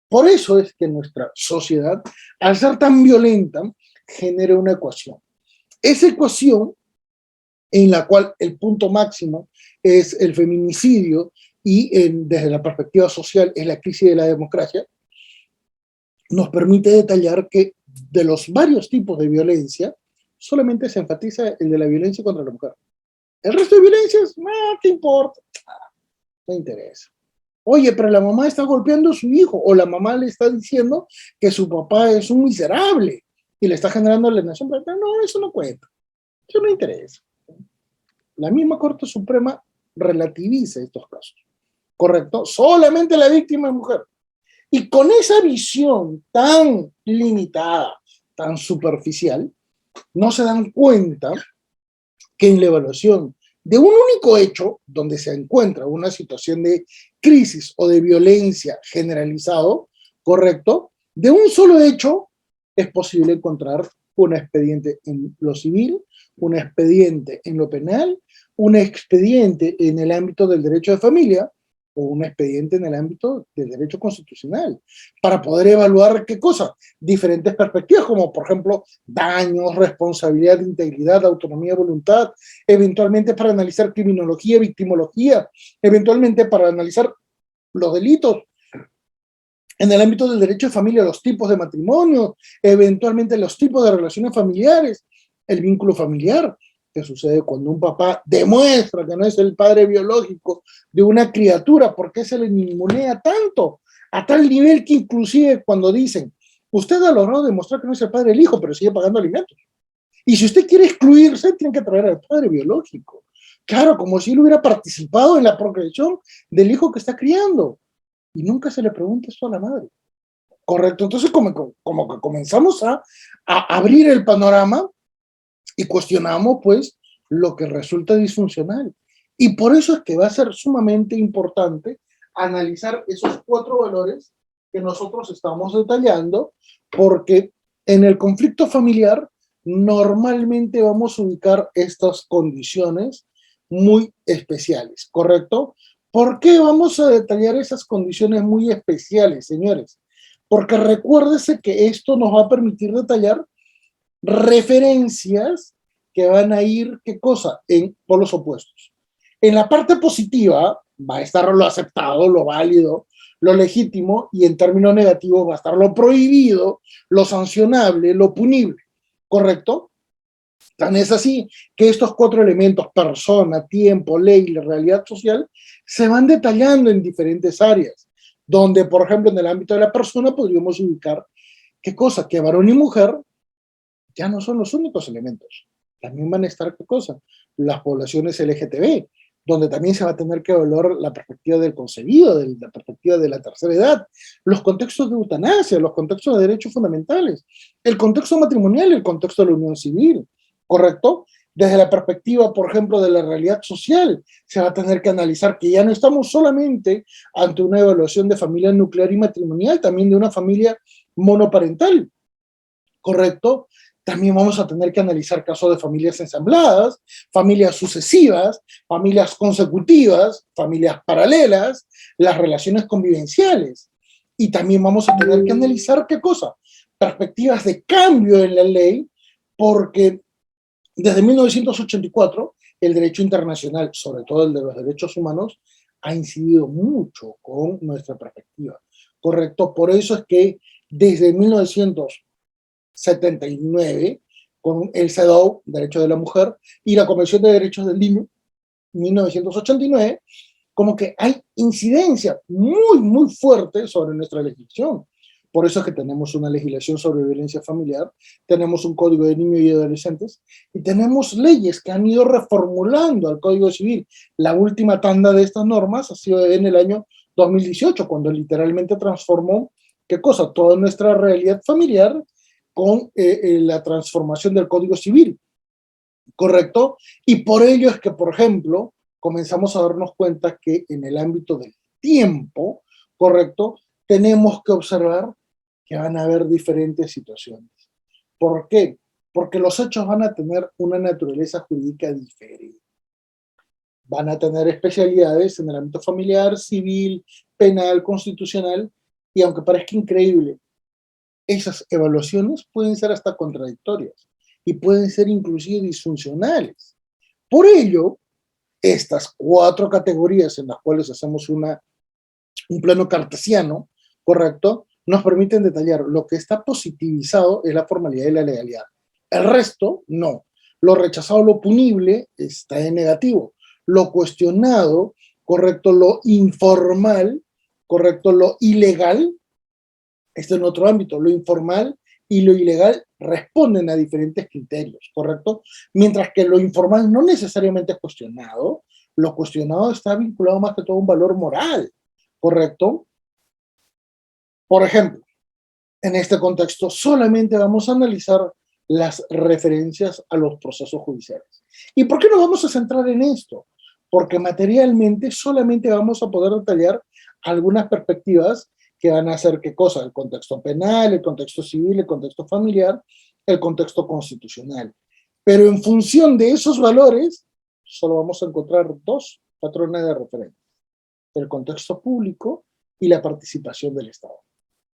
por eso es que nuestra sociedad, al ser tan violenta, genera una ecuación. Esa ecuación, en la cual el punto máximo es el feminicidio y desde la perspectiva social es la crisis de la democracia, nos permite detallar que de los varios tipos de violencia, solamente se enfatiza el de la violencia contra la mujer. El resto de violencias, no te importa, no interesa. Oye, pero la mamá está golpeando a su hijo, o la mamá le está diciendo que su papá es un miserable y le está generando alienación. No, eso no cuenta, eso no interesa. La misma Corte Suprema relativiza estos casos, ¿correcto? Solamente la víctima es mujer. Y con esa visión tan limitada, tan superficial, no se dan cuenta que en la evaluación de un único hecho, donde se encuentra una situación de crisis o de violencia generalizado, ¿correcto? De un solo hecho es posible encontrar un expediente en lo civil, un expediente en lo penal, un expediente en el ámbito del derecho de familia o un expediente en el ámbito del derecho constitucional, para poder evaluar qué cosa, diferentes perspectivas, como por ejemplo daños, responsabilidad, integridad, autonomía, voluntad, eventualmente para analizar criminología, victimología, eventualmente para analizar los delitos, En el ámbito del derecho de familia, los tipos de matrimonio, eventualmente los tipos de relaciones familiares, el vínculo familiar, que sucede cuando un papá demuestra que no es el padre biológico de una criatura, ¿por qué se le ningunea tanto? A tal nivel que inclusive cuando dicen, usted ha logrado demostrar que no es el padre del hijo, pero sigue pagando alimentos. Y si usted quiere excluirse, tiene que traer al padre biológico. Claro, como si él hubiera participado en la procreación del hijo que está criando. Y nunca se le pregunta esto a la madre. Correcto. Entonces, como que comenzamos a abrir el panorama y cuestionamos, pues, lo que resulta disfuncional. Y por eso es que va a ser sumamente importante analizar esos 4 valores que nosotros estamos detallando, porque en el conflicto familiar normalmente vamos a ubicar estas condiciones muy especiales, ¿correcto? ¿Por qué vamos a detallar esas condiciones muy especiales, señores? Porque recuérdese que esto nos va a permitir detallar referencias que van a ir, ¿qué cosa? En polos opuestos. En la parte positiva va a estar lo aceptado, lo válido, lo legítimo, y en términos negativos va a estar lo prohibido, lo sancionable, lo punible, ¿correcto? Tan es así que estos 4 elementos, persona, tiempo, ley y la realidad social, se van detallando en diferentes áreas, donde, por ejemplo, en el ámbito de la persona podríamos ubicar, ¿qué cosa? Que varón y mujer ya no son los únicos elementos. También van a estar, ¿qué cosa? Las poblaciones LGTB, donde también se va a tener que evaluar la perspectiva del concebido, la perspectiva de la tercera edad, los contextos de eutanasia, los contextos de derechos fundamentales, el contexto matrimonial, el contexto de la unión civil, ¿correcto? Desde la perspectiva, por ejemplo, de la realidad social, se va a tener que analizar que ya no estamos solamente ante una evaluación de familia nuclear y matrimonial, también de una familia monoparental, ¿correcto? También vamos a tener que analizar casos de familias ensambladas, familias sucesivas, familias consecutivas, familias paralelas, las relaciones convivenciales. Y también vamos a tener que analizar, ¿qué cosa? Perspectivas de cambio en la ley, porque desde 1984 el derecho internacional, sobre todo el de los derechos humanos, ha incidido mucho con nuestra perspectiva, ¿correcto? Por eso es que desde 1979, con el CEDAW, Derecho de la Mujer, y la Convención de Derechos del Niño, 1989, como que hay incidencia muy, muy fuerte sobre nuestra legislación. Por eso es que tenemos una legislación sobre violencia familiar, tenemos un código de niños y adolescentes, y tenemos leyes que han ido reformulando al Código Civil. La última tanda de estas normas ha sido en el año 2018, cuando literalmente transformó, ¿qué cosa? Toda nuestra realidad familiar con la transformación del Código Civil, ¿correcto? Y por ello es que, por ejemplo, comenzamos a darnos cuenta que en el ámbito del tiempo, ¿correcto? Tenemos que observar que van a haber diferentes situaciones. ¿Por qué? Porque los hechos van a tener una naturaleza jurídica diferente. Van a tener especialidades en el ámbito familiar, civil, penal, constitucional, y aunque parezca increíble, esas evaluaciones pueden ser hasta contradictorias y pueden ser inclusive disfuncionales. Por ello, estas 4 categorías en las cuales hacemos un plano cartesiano, ¿correcto? Nos permiten detallar lo que está positivizado es la formalidad y la legalidad. El resto, no. Lo rechazado, lo punible, está en negativo. Lo cuestionado, correcto, lo informal, correcto, lo ilegal, esto en otro ámbito, lo informal y lo ilegal responden a diferentes criterios, ¿correcto? Mientras que lo informal no necesariamente es cuestionado, lo cuestionado está vinculado más que todo a un valor moral, ¿correcto? Por ejemplo, en este contexto solamente vamos a analizar las referencias a los procesos judiciales. ¿Y por qué nos vamos a centrar en esto? Porque materialmente solamente vamos a poder detallar algunas perspectivas que van a ser qué cosa, el contexto penal, el contexto civil, el contexto familiar, el contexto constitucional. Pero en función de esos valores, solo vamos a encontrar 2 patrones de referencia, el contexto público y la participación del Estado.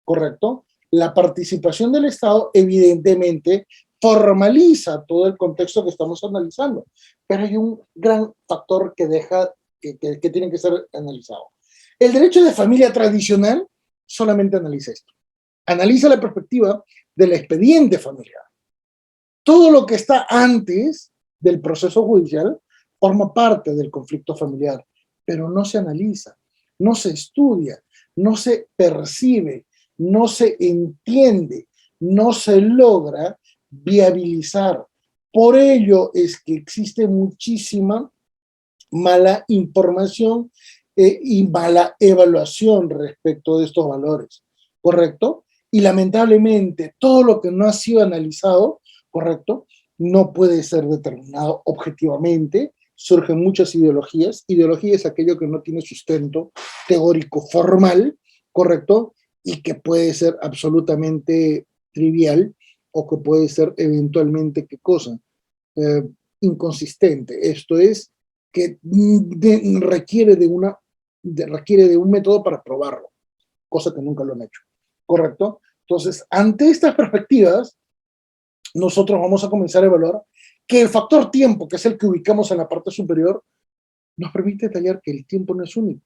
¿Correcto? La participación del Estado evidentemente formaliza todo el contexto que estamos analizando, pero hay un gran factor que tiene que ser analizado. El derecho de familia tradicional solamente analiza esto. Analiza la perspectiva del expediente familiar. Todo lo que está antes del proceso judicial forma parte del conflicto familiar, pero no se analiza, no se estudia, no se percibe, no se entiende, no se logra viabilizar. Por ello es que existe muchísima mala información y mala evaluación respecto de estos valores, ¿correcto? Y lamentablemente todo lo que no ha sido analizado, ¿correcto?, no puede ser determinado objetivamente. Surgen muchas ideologías. Ideología es aquello que no tiene sustento teórico formal, ¿correcto? Y que puede ser absolutamente trivial o que puede ser eventualmente, ¿qué cosa? Inconsistente. Esto es, que requiere de un método para probarlo, cosa que nunca lo han hecho, ¿correcto? Entonces, ante estas perspectivas, nosotros vamos a comenzar a evaluar que el factor tiempo, que es el que ubicamos en la parte superior, nos permite detallar que el tiempo no es único.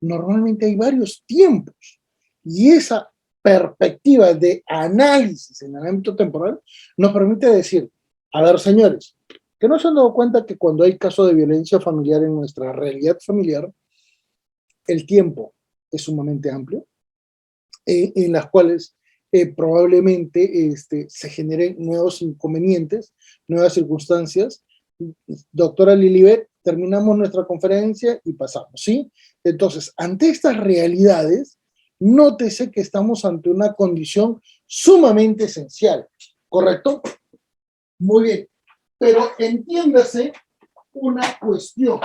Normalmente hay varios tiempos, y esa perspectiva de análisis en el ámbito temporal nos permite decir, a ver, señores, que no se han dado cuenta que cuando hay casos de violencia familiar en nuestra realidad familiar, el tiempo es sumamente amplio, en las cuales probablemente se generen nuevos inconvenientes, nuevas circunstancias. Doctora Lilibet, terminamos nuestra conferencia y pasamos, ¿sí? Entonces, ante estas realidades, nótese que estamos ante una condición sumamente esencial, ¿correcto? Muy bien, pero entiéndase una cuestión.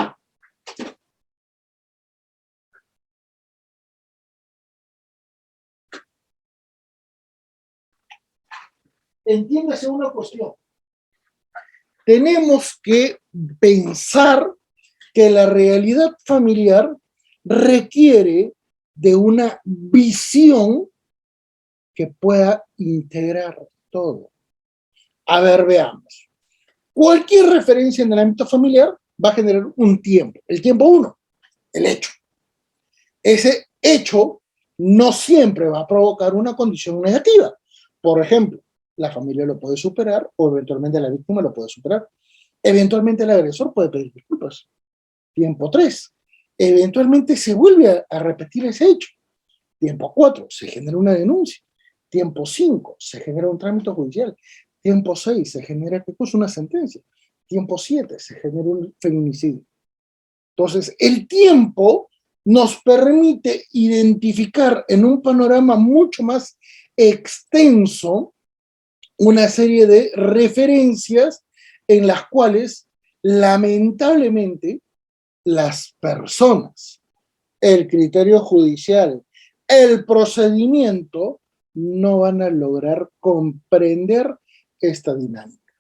Entiéndase una cuestión. Tenemos que pensar que la realidad familiar requiere de una visión que pueda integrar todo. A ver, veamos. Cualquier referencia en el ámbito familiar va a generar un tiempo. El tiempo 1, el hecho. Ese hecho no siempre va a provocar una condición negativa. Por ejemplo, la familia lo puede superar o eventualmente la víctima lo puede superar. Eventualmente el agresor puede pedir disculpas. Tiempo 3, eventualmente se vuelve a repetir ese hecho. Tiempo 4, se genera una denuncia. Tiempo 5, se genera un trámite judicial. Tiempo 6, se genera una sentencia. Tiempo 7, se genera un feminicidio. Entonces, el tiempo nos permite identificar en un panorama mucho más extenso una serie de referencias en las cuales, lamentablemente, las personas, el criterio judicial, el procedimiento, no van a lograr comprender esta dinámica.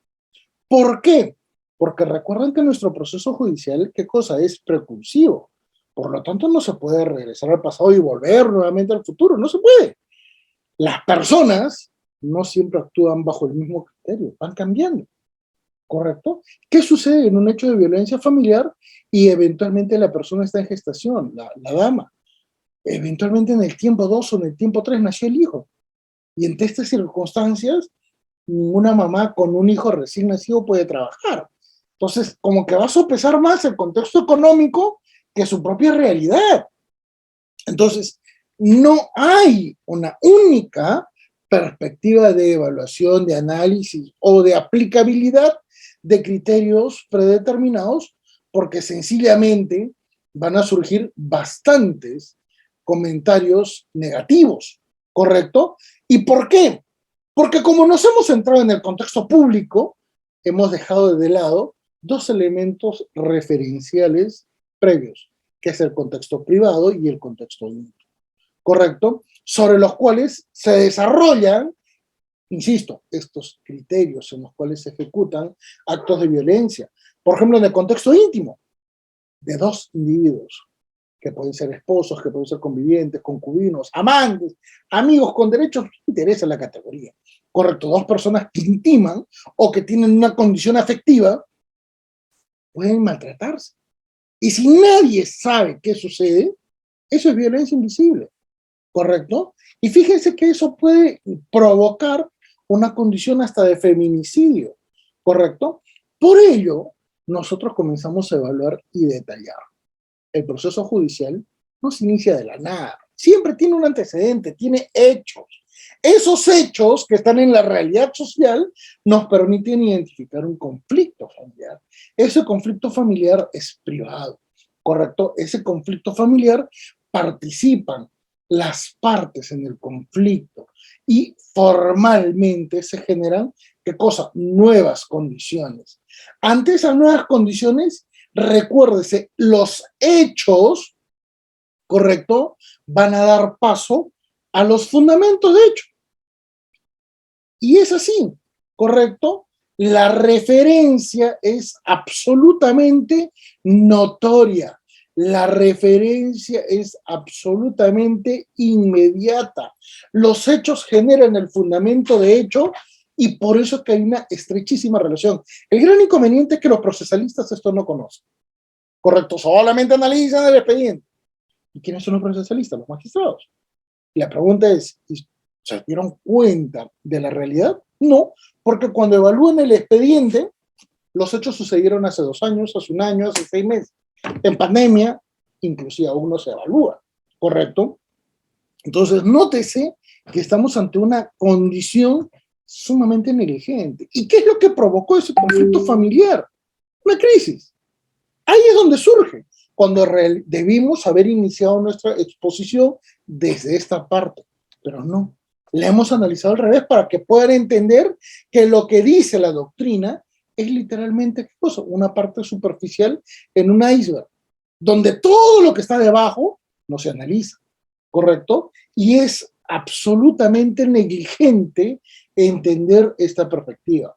¿Por qué? Porque recuerden que nuestro proceso judicial, ¿qué cosa? Es precursivo. Por lo tanto, no se puede regresar al pasado y volver nuevamente al futuro. No se puede. Las personas no siempre actúan bajo el mismo criterio, van cambiando, ¿correcto? ¿Qué sucede en un hecho de violencia familiar y eventualmente la persona está en gestación, la dama? Eventualmente en el tiempo 2 o en el tiempo 3 nació el hijo. Y entre estas circunstancias, una mamá con un hijo recién nacido puede trabajar. Entonces, como que va a sopesar más el contexto económico que su propia realidad. Entonces, no hay una única perspectiva de evaluación, de análisis o de aplicabilidad de criterios predeterminados, porque sencillamente van a surgir bastantes comentarios negativos, ¿correcto? ¿Y por qué? Porque como nos hemos centrado en el contexto público, hemos dejado de lado dos elementos referenciales previos, que es el contexto privado y el contexto íntimo, ¿correcto? Sobre los cuales se desarrollan, insisto, estos criterios en los cuales se ejecutan actos de violencia. Por ejemplo, en el contexto íntimo de dos individuos, que pueden ser esposos, que pueden ser convivientes, concubinos, amantes, amigos con derechos, no interesa la categoría. Correcto, dos personas que intiman o que tienen una condición afectiva pueden maltratarse. Y si nadie sabe qué sucede, eso es violencia invisible. ¿correcto? Y fíjense que eso puede provocar una condición hasta de feminicidio, ¿correcto? Por ello, nosotros comenzamos a evaluar y detallar. El proceso judicial no se inicia de la nada. Siempre tiene un antecedente, tiene hechos. Esos hechos que están en la realidad social nos permiten identificar un conflicto familiar. Ese conflicto familiar es privado, ¿correcto? Ese conflicto familiar participan las partes en el conflicto y formalmente se generan, ¿qué cosa? Nuevas condiciones. Ante esas nuevas condiciones, recuérdese, los hechos, ¿correcto?, van a dar paso a los fundamentos de hecho. Y es así, ¿correcto? La referencia es absolutamente notoria. La referencia es absolutamente inmediata. Los hechos generan el fundamento de hecho y por eso es que hay una estrechísima relación. El gran inconveniente es que los procesalistas esto no conocen. ¿Correcto? Solamente analizan el expediente. ¿Y quiénes son los procesalistas? Los magistrados. Y la pregunta es, ¿se dieron cuenta de la realidad? No, porque cuando evalúan el expediente, los hechos sucedieron hace 2 años, hace 1 año, hace 6 meses. En pandemia, inclusive aún no se evalúa, ¿correcto? Entonces, nótese que estamos ante una condición sumamente negligente. ¿Y qué es lo que provocó ese conflicto familiar? Una crisis. Ahí es donde surge, cuando debimos haber iniciado nuestra exposición desde esta parte, pero no. La hemos analizado al revés para que puedan entender que lo que dice la doctrina es literalmente, ¿qué cosa? Una parte superficial en un iceberg, donde todo lo que está debajo no se analiza, ¿correcto? Y es absolutamente negligente entender esta perspectiva.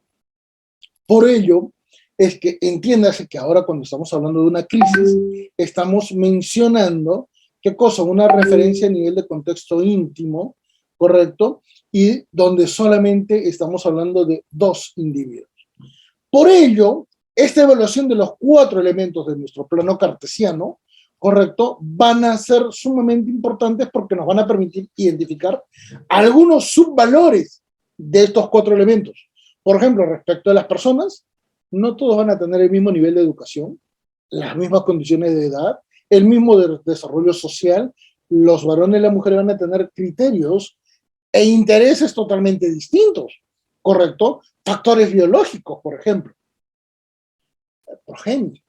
Por ello, es que entiéndase que ahora cuando estamos hablando de una crisis, estamos mencionando, ¿qué cosa? Una referencia a nivel de contexto íntimo, ¿correcto? Y donde solamente estamos hablando de 2 individuos. Por ello, esta evaluación de los 4 elementos de nuestro plano cartesiano, ¿correcto?, van a ser sumamente importantes porque nos van a permitir identificar algunos subvalores de estos 4 elementos. Por ejemplo, respecto a las personas, no todos van a tener el mismo nivel de educación, las mismas condiciones de edad, el mismo desarrollo social. Los varones y las mujeres van a tener criterios e intereses totalmente distintos, ¿correcto? Factores biológicos, por ejemplo, progenie.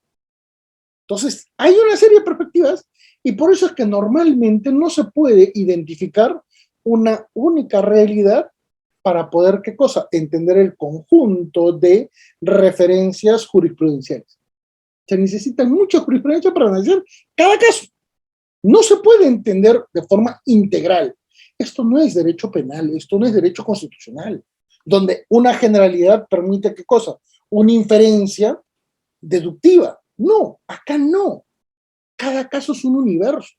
Entonces, hay una serie de perspectivas y por eso es que normalmente no se puede identificar una única realidad para poder, ¿qué cosa? Entender el conjunto de referencias jurisprudenciales. Se necesita mucha jurisprudencia para analizar cada caso. No se puede entender de forma integral. Esto no es derecho penal, esto no es derecho constitucional, donde una generalidad permite, ¿qué cosa? Una inferencia deductiva. No, acá no. Cada caso es un universo,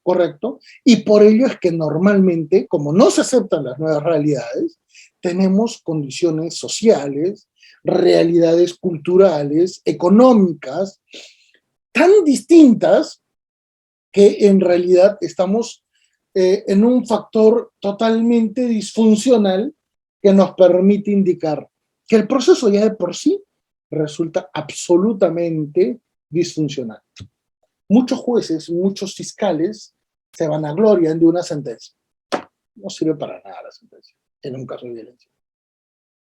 ¿correcto? Y por ello es que normalmente, como no se aceptan las nuevas realidades, tenemos condiciones sociales, realidades culturales, económicas, tan distintas que en realidad estamos en un factor totalmente disfuncional que nos permite indicar que el proceso ya de por sí resulta absolutamente disfuncional. Muchos jueces, muchos fiscales se vanaglorian de una sentencia. No sirve para nada la sentencia en un caso de violencia.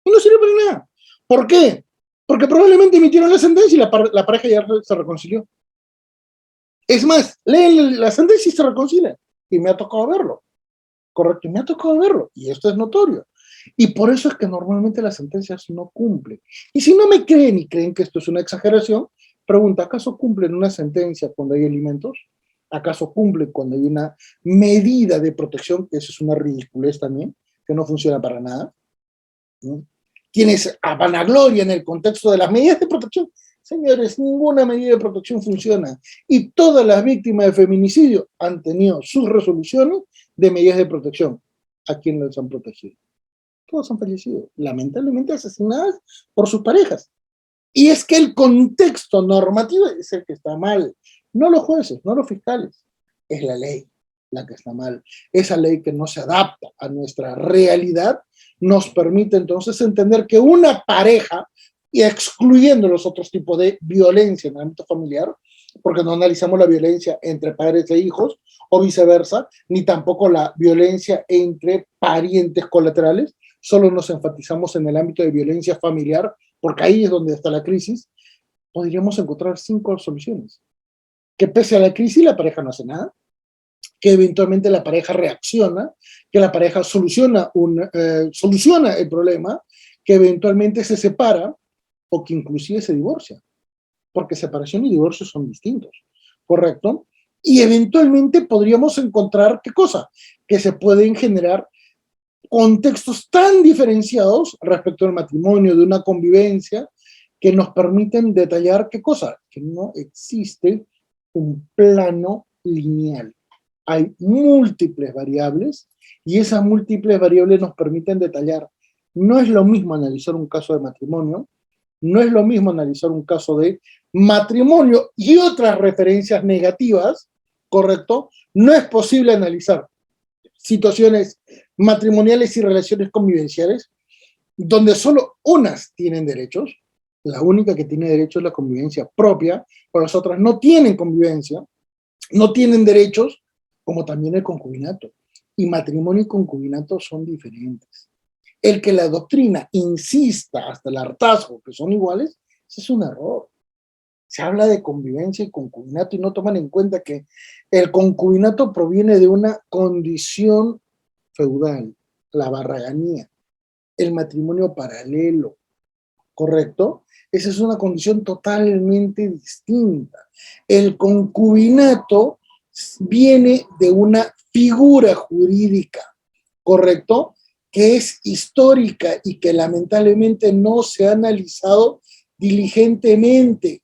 Y no sirve para nada. ¿Por qué? Porque probablemente emitieron la sentencia y la pareja ya se reconcilió. Es más, leen la sentencia y se reconcilian. Y me ha tocado verlo. Correcto, y me ha tocado verlo. Y esto es notorio. Y por eso es que normalmente las sentencias no cumplen. Y si no me creen y creen que esto es una exageración, pregunta, ¿acaso cumplen una sentencia cuando hay alimentos? ¿Acaso cumplen cuando hay una medida de protección? Que eso es una ridiculez también, que no funciona para nada. ¿Sí? Quienes vanaglorian en el contexto de las medidas de protección, señores, ninguna medida de protección funciona. Y todas las víctimas de feminicidio han tenido sus resoluciones de medidas de protección. ¿A quién les han protegido? Todos han fallecido, lamentablemente asesinadas por sus parejas. Y es que el contexto normativo es el que está mal. No los jueces, no los fiscales, es la ley. la que está mal. Esa ley que no se adapta a nuestra realidad nos permite entonces entender que una pareja, y excluyendo los otros tipos de violencia en el ámbito familiar, porque no analizamos la violencia entre padres e hijos o viceversa, ni tampoco la violencia entre parientes colaterales, solo nos enfatizamos en el ámbito de violencia familiar, porque ahí es donde está la crisis. Podríamos encontrar 5 soluciones. Que pese a la crisis la pareja no hace nada, que eventualmente la pareja reacciona, que la pareja soluciona el problema, que eventualmente se separa o que inclusive se divorcia, porque separación y divorcio son distintos, ¿correcto? Y eventualmente podríamos encontrar, ¿qué cosa? Que se pueden generar contextos tan diferenciados respecto al matrimonio, de una convivencia, que nos permiten detallar, ¿qué cosa? Que no existe un plano lineal. Hay múltiples variables y esas múltiples variables nos permiten detallar. No es lo mismo analizar un caso de matrimonio, no es lo mismo analizar un caso de matrimonio y otras referencias negativas, ¿correcto? No es posible analizar situaciones matrimoniales y relaciones convivenciales donde solo unas tienen derechos. La única que tiene derecho es la convivencia propia, pero las otras no tienen convivencia, no tienen derechos, como también el concubinato. Y matrimonio y concubinato son diferentes. El que la doctrina insista hasta el hartazgo que son iguales, ese es un error. Se habla de convivencia y concubinato y no toman en cuenta que el concubinato proviene de una condición feudal, la barraganía, el matrimonio paralelo, ¿correcto? Esa es una condición totalmente distinta. El concubinato viene de una figura jurídica, ¿correcto? Que es histórica y que lamentablemente no se ha analizado diligentemente,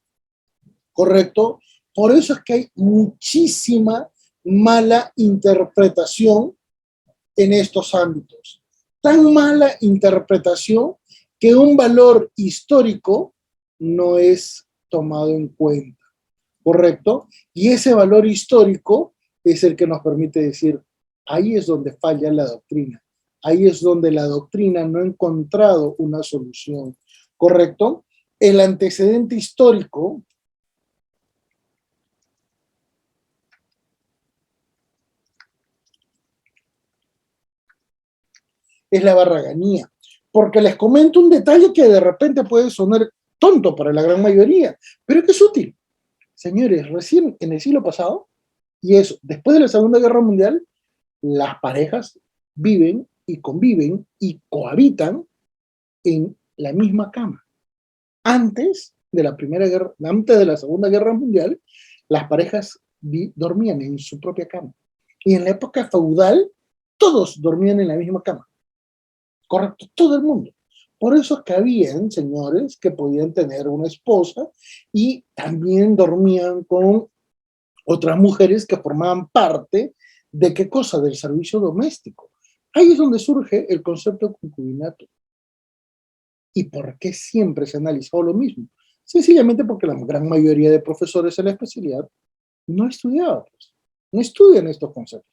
¿correcto? Por eso es que hay muchísima mala interpretación en estos ámbitos. Tan mala interpretación que un valor histórico no es tomado en cuenta, ¿correcto? Y ese valor histórico es el que nos permite decir, ahí es donde falla la doctrina, ahí es donde la doctrina no ha encontrado una solución, ¿correcto? El antecedente histórico es la barraganía, porque les comento un detalle que de repente puede sonar tonto para la gran mayoría, pero que es útil. Señores, recién en el siglo pasado, y eso, después de la Segunda Guerra Mundial, las parejas viven y conviven y cohabitan en la misma cama. Antes de la Primera Guerra, antes de la Segunda Guerra Mundial, las parejas dormían en su propia cama. Y en la época feudal, todos dormían en la misma cama. Correcto, todo el mundo. Por eso es que habían señores que podían tener una esposa y también dormían con otras mujeres que formaban parte de qué cosa, del servicio doméstico. Ahí es donde surge el concepto de concubinato. ¿Y por qué siempre se ha analizado lo mismo? Sencillamente porque la gran mayoría de profesores en la especialidad no estudiaban, pues, no estudian estos conceptos.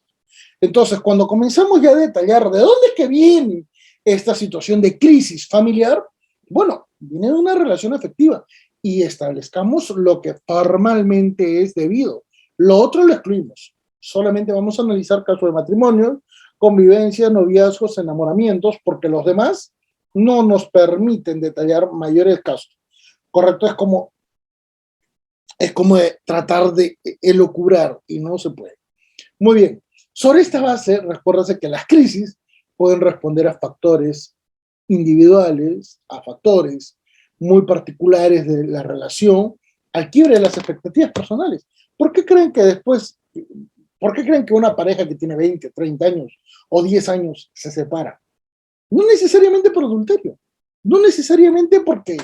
Entonces, cuando comenzamos ya a detallar de dónde es que viene esta situación de crisis familiar, bueno, viene de una relación afectiva y establezcamos lo que formalmente es debido. Lo otro lo excluimos. Solamente vamos a analizar casos de matrimonio, convivencia, noviazgos, enamoramientos, porque los demás no nos permiten detallar mayores casos. ¿Correcto? Es como de tratar de elucubrar y no se puede. Muy bien. Sobre esta base, recuérdase que las crisis pueden responder a factores individuales, a factores muy particulares de la relación, al quiebre de las expectativas personales. ¿Por qué creen que después, por qué creen que una pareja que tiene 20, 30 años o 10 años se separa? No necesariamente por adulterio, no necesariamente porque,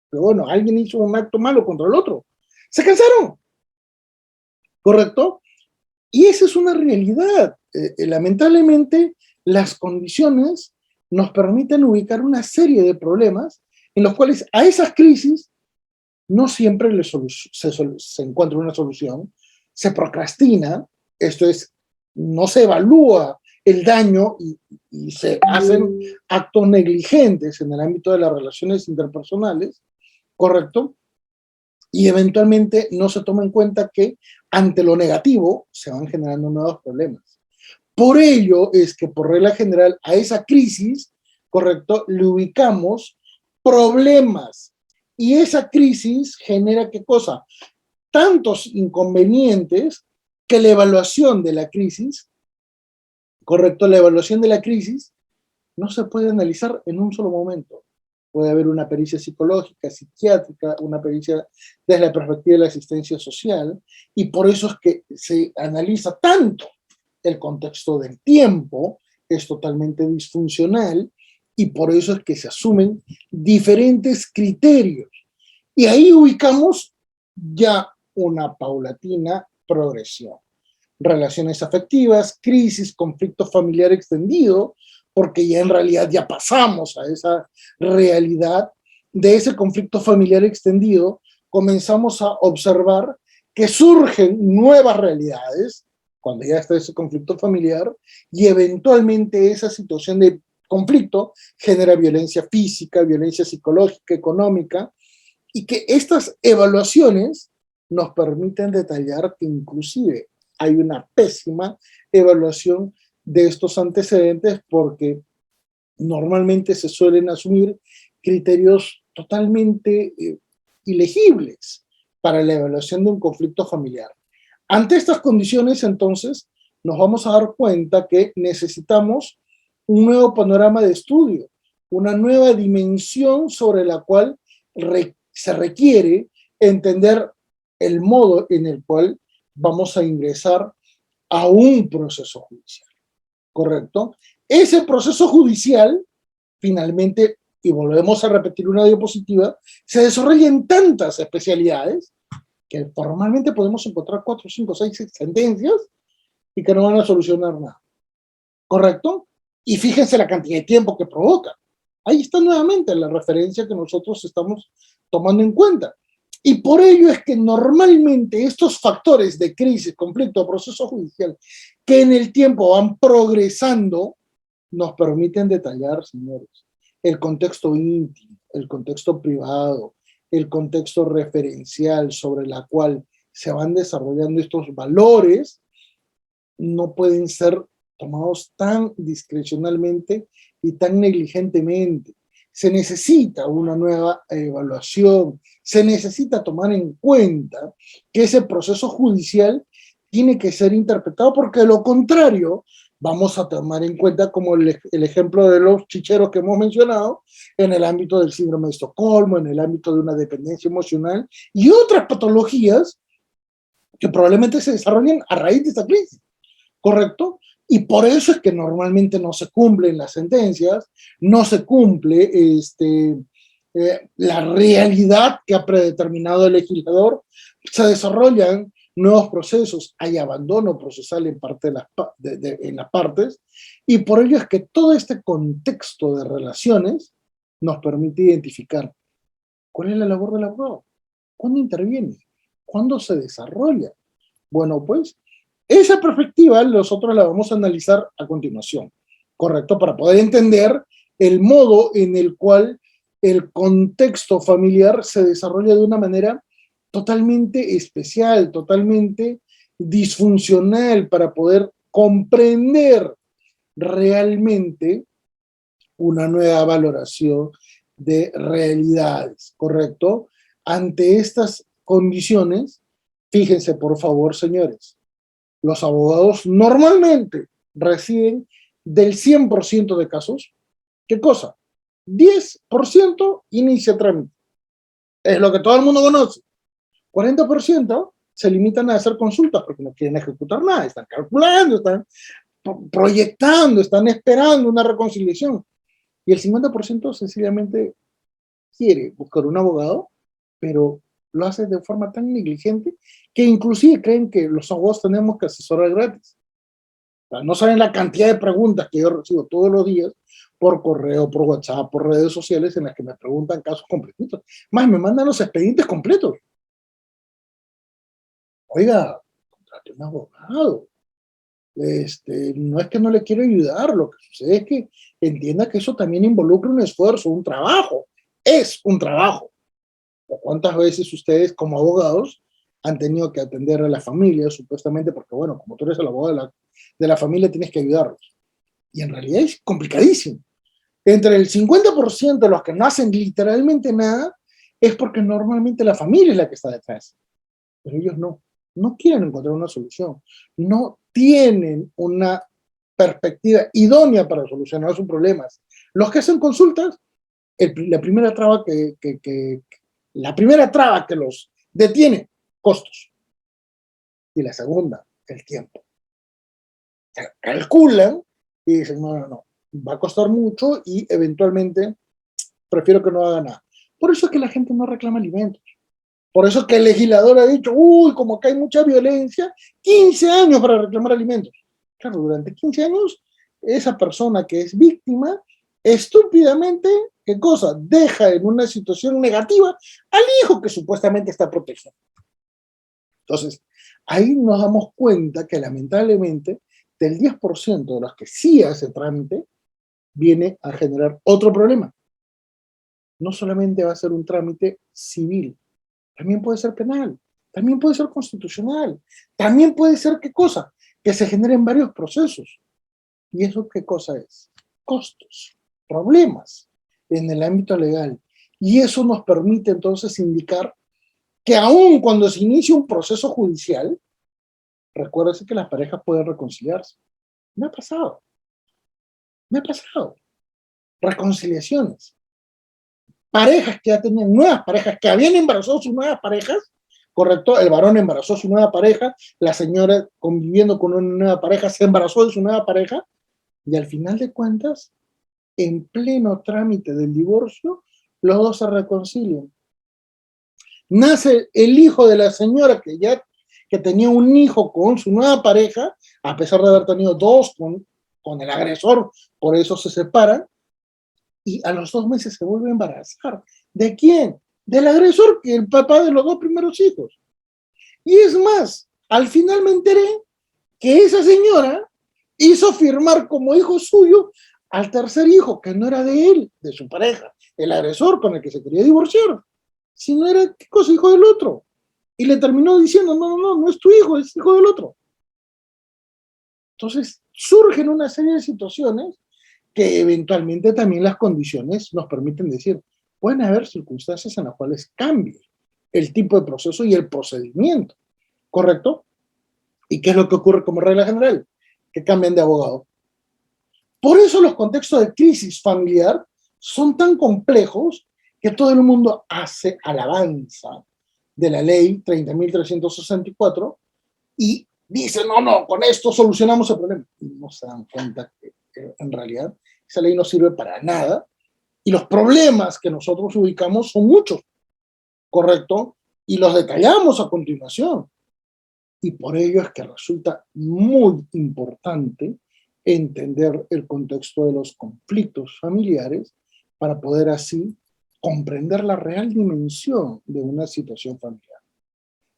pero bueno, alguien hizo un acto malo contra el otro. Se cansaron, ¿correcto? Y esa es una realidad. Lamentablemente, las condiciones nos permiten ubicar una serie de problemas en los cuales a esas crisis no siempre se encuentra una solución, se procrastina, esto es, no se evalúa el daño y se hacen actos negligentes en el ámbito de las relaciones interpersonales, ¿correcto? Y eventualmente no se toma en cuenta que ante lo negativo se van generando nuevos problemas. Por ello es que por regla general a esa crisis, ¿correcto?, le ubicamos problemas. Y esa crisis genera, ¿qué cosa? Tantos inconvenientes que la evaluación de la crisis, ¿correcto? La evaluación de la crisis no se puede analizar en un solo momento. Puede haber una pericia psicológica, psiquiátrica, una pericia desde la perspectiva de la asistencia social, y por eso es que se analiza tanto el contexto del tiempo, que es totalmente disfuncional, y por eso es que se asumen diferentes criterios. Y ahí ubicamos ya una paulatina progresión. Relaciones afectivas, crisis, conflicto familiar extendido, porque ya en realidad ya pasamos a esa realidad de ese conflicto familiar extendido, comenzamos a observar que surgen nuevas realidades cuando ya está ese conflicto familiar y eventualmente esa situación de conflicto genera violencia física, violencia psicológica, económica, y que estas evaluaciones nos permiten detallar que inclusive hay una pésima evaluación de estos antecedentes porque normalmente se suelen asumir criterios totalmente ilegibles para la evaluación de un conflicto familiar. Ante estas condiciones, entonces, nos vamos a dar cuenta que necesitamos un nuevo panorama de estudio, una nueva dimensión sobre la cual se requiere entender el modo en el cual vamos a ingresar a un proceso judicial, ¿correcto? Ese proceso judicial, finalmente, y volvemos a repetir una diapositiva, se desarrolla en tantas especialidades que formalmente podemos encontrar 4, 5, 6 sentencias y que no van a solucionar nada, ¿correcto? Y fíjense la cantidad de tiempo que provoca. Ahí está nuevamente la referencia que nosotros estamos tomando en cuenta. Y por ello es que normalmente estos factores de crisis, conflicto, proceso judicial, que en el tiempo van progresando, nos permiten detallar, señores, el contexto íntimo, el contexto privado, el contexto referencial sobre la cual se van desarrollando estos valores, no pueden ser tomados tan discrecionalmente y tan negligentemente. Se necesita una nueva evaluación, se necesita tomar en cuenta que ese proceso judicial tiene que ser interpretado porque de lo contrario vamos a tomar en cuenta como el ejemplo de los chicheros que hemos mencionado en el ámbito del síndrome de Estocolmo, en el ámbito de una dependencia emocional y otras patologías que probablemente se desarrollen a raíz de esta crisis. ¿Correcto? Y por eso es que normalmente no se cumplen las sentencias, no se cumple la realidad que ha predeterminado el legislador, se desarrollan nuevos procesos, hay abandono procesal en, parte en las partes, y por ello es que todo este contexto de relaciones nos permite identificar cuál es la labor del abogado, cuándo interviene, cuándo se desarrolla. Bueno, pues esa perspectiva nosotros la vamos a analizar a continuación, ¿correcto? Para poder entender el modo en el cual el contexto familiar se desarrolla de una manera totalmente especial, totalmente disfuncional, para poder comprender realmente una nueva valoración de realidades, ¿correcto? Ante estas condiciones, fíjense por favor, señores, los abogados normalmente reciben del 100% de casos, ¿qué cosa? 10% inicia trámite. Es lo que todo el mundo conoce. 40% se limitan a hacer consultas porque no quieren ejecutar nada, están calculando, están proyectando, están esperando una reconciliación. Y el 50% sencillamente quiere buscar un abogado, pero lo hace de forma tan negligente que inclusive creen que los abogados tenemos que asesorar gratis. O sea, no saben la cantidad de preguntas que yo recibo todos los días por correo, por WhatsApp, por redes sociales en las que me preguntan casos completitos. Más, me mandan los expedientes completos. Oiga, contrate un abogado. No es que no le quiero ayudar, lo que sucede es que entienda que eso también involucra un esfuerzo, un trabajo. Es un trabajo. ¿Cuántas veces ustedes como abogados han tenido que atender a la familia, supuestamente, porque bueno, como tú eres el abogado de la familia, tienes que ayudarlos? Y en realidad es complicadísimo. Entre el 50% de los que no hacen literalmente nada es porque normalmente la familia es la que está detrás. Pero ellos no quieren encontrar una solución, no tienen una perspectiva idónea para solucionar sus problemas. Los que hacen consultas, la primera traba que los detiene, costos. Y la segunda, el tiempo. Calculan y dicen, no, va a costar mucho y eventualmente prefiero que no haga nada. Por eso es que la gente no reclama alimentos. Por eso es que el legislador ha dicho, uy, como acá hay mucha violencia, 15 años para reclamar alimentos. Claro, durante 15 años, esa persona que es víctima, estúpidamente, ¿qué cosa? Deja en una situación negativa al hijo que supuestamente está protegido. Entonces, ahí nos damos cuenta que lamentablemente del 10% de los que sí hace trámite, viene a generar otro problema. No solamente va a ser un trámite civil, también puede ser penal, también puede ser constitucional, también puede ser, ¿qué cosa? Que se generen varios procesos. ¿Y eso qué cosa es? Costos, problemas en el ámbito legal. Y eso nos permite entonces indicar que aun cuando se inicia un proceso judicial, recuérdese que las parejas pueden reconciliarse. Me ha pasado, me ha pasado. Reconciliaciones. Parejas que ya tenían nuevas parejas, que habían embarazado sus nuevas parejas, correcto, el varón embarazó a su nueva pareja, la señora conviviendo con una nueva pareja se embarazó de su nueva pareja, y al final de cuentas, en pleno trámite del divorcio, los dos se reconcilian. Nace el hijo de la señora que tenía un hijo con su nueva pareja, a pesar de haber tenido dos con el agresor, por eso se separan, y a los 2 meses se vuelve a embarazar. ¿De quién? Del agresor, que el papá de los 2 primeros hijos. Y es más, al final me enteré que esa señora hizo firmar como hijo suyo al tercer hijo, que no era de él, de su pareja, el agresor con el que se quería divorciar, sino era, ¿qué cosa? Hijo del otro. Y le terminó diciendo, no es tu hijo, es hijo del otro. Entonces, surgen una serie de situaciones que eventualmente también las condiciones nos permiten decir, pueden haber circunstancias en las cuales cambie el tipo de proceso y el procedimiento, ¿correcto? ¿Y qué es lo que ocurre como regla general? Que cambian de abogado. Por eso los contextos de crisis familiar son tan complejos que todo el mundo hace alabanza de la ley 30.364 y dice, no, con esto solucionamos el problema. Y no se dan cuenta que en realidad esa ley no sirve para nada y los problemas que nosotros ubicamos son muchos, ¿correcto? Y los detallamos a continuación. Y por ello es que resulta muy importante entender el contexto de los conflictos familiares para poder así comprender la real dimensión de una situación familiar.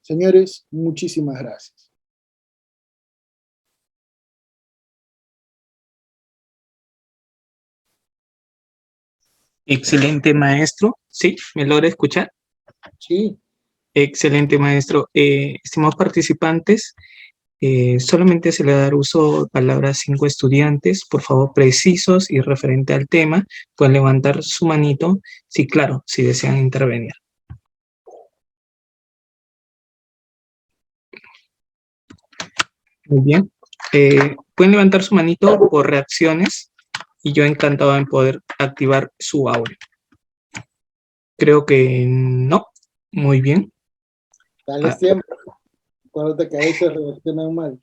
Señores, muchísimas gracias. Excelente, maestro. ¿Sí? ¿Me logra escuchar? Sí. Excelente, maestro. Estimados participantes, solamente se le va a dar uso a palabras 5 estudiantes, por favor, precisos y referente al tema. Pueden levantar su manito, sí, claro, si desean intervenir. Muy bien. Pueden levantar su manito por reacciones y yo encantado en poder activar su audio. Creo que no. Muy bien. Dale siempre. Acuérdate que a veces reaccionan mal.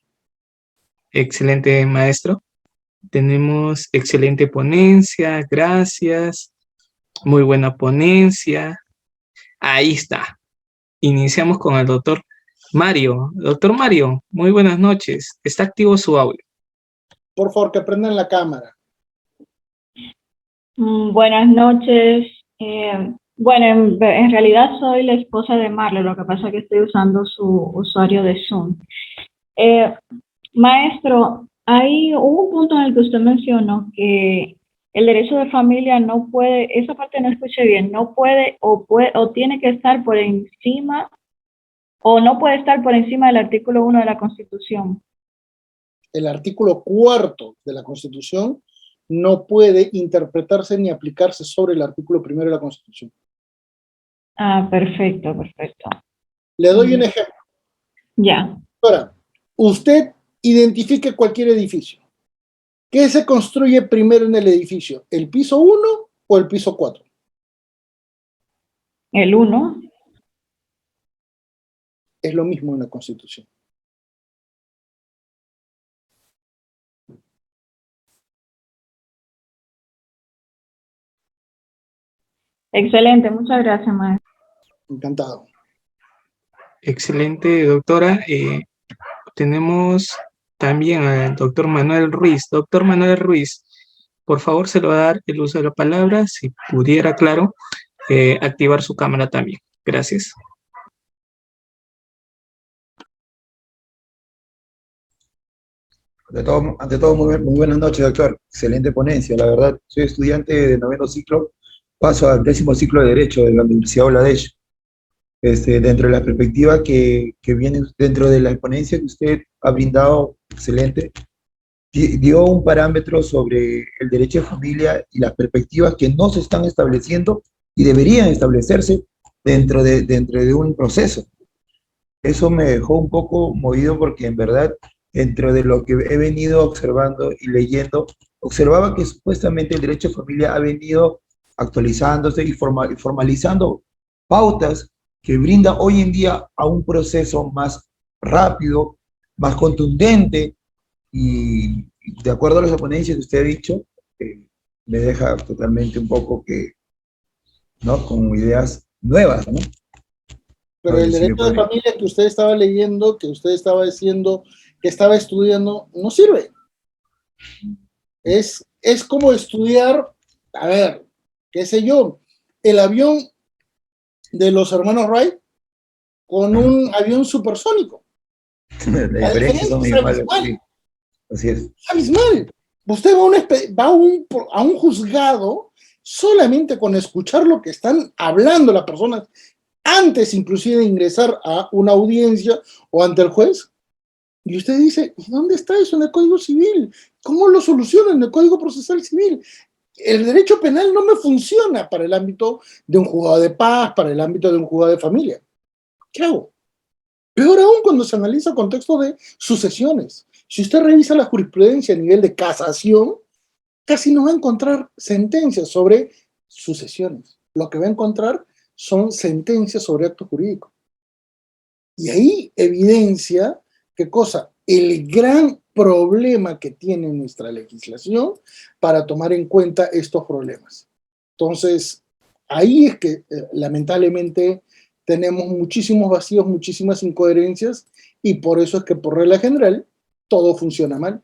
Excelente, maestro. Tenemos excelente ponencia, gracias. Muy buena ponencia. Ahí está. Iniciamos con el doctor Mario. Doctor Mario, muy buenas noches. Está activo su audio. Por favor, que prendan la cámara. Buenas noches. Bueno, en realidad soy la esposa de Marlon, lo que pasa es que estoy usando su usuario de Zoom. Maestro, hubo un punto en el que usted mencionó que el derecho de familia no puede, esa parte no escuché bien, no puede o tiene que estar por encima o no puede estar por encima del artículo 1 de la Constitución. El artículo 4 de la Constitución no puede interpretarse ni aplicarse sobre el artículo 1 de la Constitución. Ah, perfecto, perfecto. Le doy un ejemplo. Ya. Ahora, usted identifique cualquier edificio. ¿Qué se construye primero en el edificio? ¿El piso 1 o el piso 4? El 1. Es lo mismo en la Constitución. Excelente, muchas gracias, maestro. Encantado. Excelente, doctora. Tenemos también al doctor Manuel Ruiz. Doctor Manuel Ruiz, por favor, se lo va a dar el uso de la palabra. Si pudiera, claro, activar su cámara también. Gracias. Ante todo muy buenas noches, doctor. Excelente ponencia, la verdad. Soy estudiante de 9º ciclo, paso al 10º ciclo de Derecho de la Universidad Bangladesh. Dentro de la perspectiva que viene dentro de la ponencia que usted ha brindado, excelente, dio un parámetro sobre el derecho de familia y las perspectivas que no se están estableciendo y deberían establecerse dentro de un proceso. Eso me dejó un poco movido porque en verdad, dentro de lo que he venido observando y leyendo, observaba que supuestamente el derecho de familia ha venido actualizándose y formalizando pautas que brinda hoy en día a un proceso más rápido, más contundente y de acuerdo a las ponencias que usted ha dicho, me deja totalmente un poco que, ¿no? Con ideas nuevas, ¿no? Pero No el sé si me derecho de podría... familia que usted estaba leyendo, que usted estaba diciendo, que estaba estudiando, no sirve. Es como estudiar, a ver, qué sé yo, el avión de los hermanos Wright con un avión supersónico. Las La diferencias diferencia son es minimales, abismal. sí, así es. Es abismal. Usted va a un juzgado solamente con escuchar lo que están hablando las personas antes inclusive de ingresar a una audiencia o ante el juez. Y usted dice, ¿y dónde está eso en el Código Civil? ¿Cómo lo solucionan en el Código Procesal Civil? El derecho penal no me funciona para el ámbito de un juzgado de paz, para el ámbito de un juzgado de familia. ¿Qué hago? Peor aún cuando se analiza el contexto de sucesiones. Si usted revisa la jurisprudencia a nivel de casación, casi no va a encontrar sentencias sobre sucesiones. Lo que va a encontrar son sentencias sobre actos jurídicos. Y ahí evidencia, ¿qué cosa? El gran problema que tiene nuestra legislación para tomar en cuenta estos problemas. Entonces, ahí es que lamentablemente tenemos muchísimos vacíos, muchísimas incoherencias, y por eso es que por regla general todo funciona mal.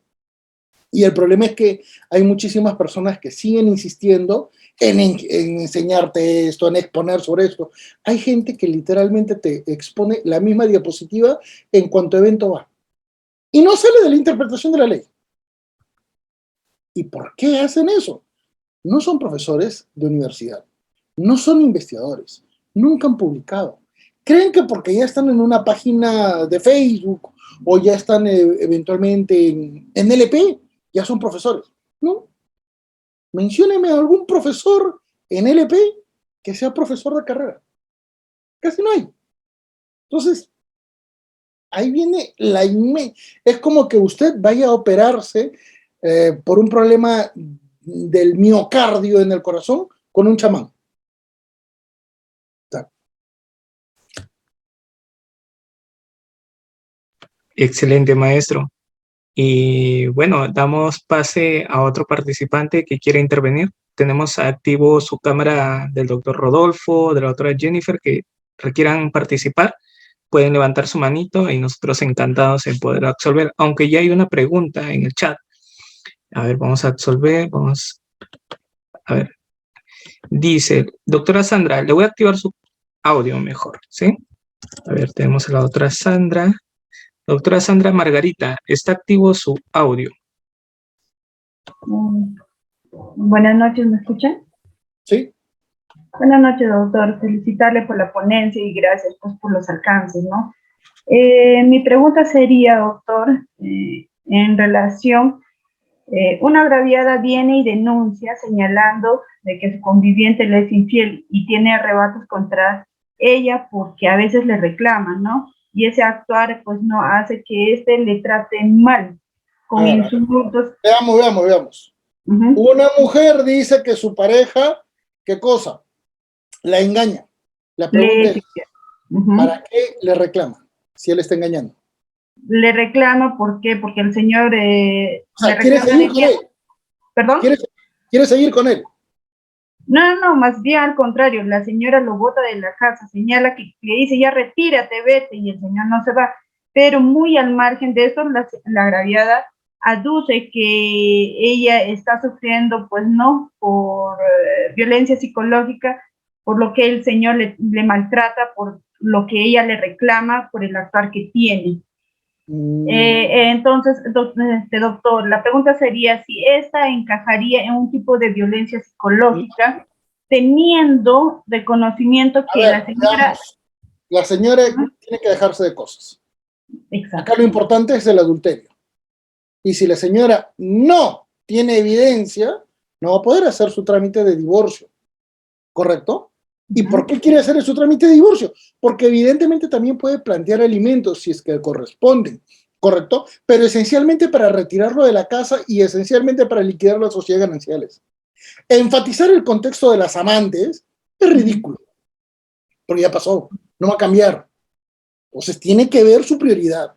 Y el problema es que hay muchísimas personas que siguen insistiendo en enseñarte esto, en exponer sobre esto. Hay gente que literalmente te expone la misma diapositiva en cuanto evento va. Y no sale de la interpretación de la ley. ¿Y por qué hacen eso? No son profesores de universidad, no son investigadores, nunca han publicado. Creen que porque ya están en una página de Facebook o ya están eventualmente en LP, ya son profesores. No. Mencióneme a algún profesor en LP que sea profesor de carrera. Casi no hay. Entonces, ahí viene es como que usted vaya a operarse por un problema del miocardio en el corazón con un chamán. Excelente, maestro. Y bueno, damos pase a otro participante que quiere intervenir. Tenemos activo su cámara del doctor Rodolfo, de la doctora Jennifer, que requieran participar. Pueden levantar su manito y nosotros encantados en poder absolver, aunque ya hay una pregunta en el chat. A ver, vamos a absolver, vamos a ver. Dice, doctora Sandra, le voy a activar su audio mejor, ¿sí? A ver, tenemos a la doctora Sandra. Doctora Sandra Margarita, está activo su audio. Buenas noches, ¿me escuchan? Sí. Buenas noches, doctor. Felicitarle por la ponencia y gracias pues, por los alcances, ¿no? Mi pregunta sería, doctor, en relación, una agraviada viene y denuncia señalando de que su conviviente le es infiel y tiene arrebatos contra ella porque a veces le reclaman, ¿no? Y ese actuar pues no hace que éste le trate mal, con insultos. Veamos. Una mujer dice que su pareja, ¿qué cosa? La engaña. La pregunta es, ¿para qué le reclama si él está engañando? Le reclama, ¿por qué? Porque el señor o sea, ¿quiere seguir con él? ¿Perdón? ¿Quiere seguir con él? No, más bien al contrario, la señora lo bota de la casa, señala que le dice, ya retírate, vete, y el señor no se va. Pero muy al margen de eso, la agraviada aduce que ella está sufriendo, pues no, por violencia psicológica, por lo que el señor le maltrata, por lo que ella le reclama, por el actuar que tiene. Entonces, doctor, la pregunta sería si esta encajaría en un tipo de violencia psicológica, teniendo de conocimiento que la señora... Veamos. La señora tiene que dejarse de cosas. Exacto. Acá lo importante es el adulterio. Y si la señora no tiene evidencia, no va a poder hacer su trámite de divorcio. ¿Correcto? ¿Y por qué quiere hacer su trámite de divorcio? Porque evidentemente también puede plantear alimentos si es que corresponden, ¿correcto? Pero esencialmente para retirarlo de la casa y esencialmente para liquidar las sociedades gananciales. Enfatizar el contexto de las amantes es ridículo, porque ya pasó, no va a cambiar. Entonces tiene que ver su prioridad.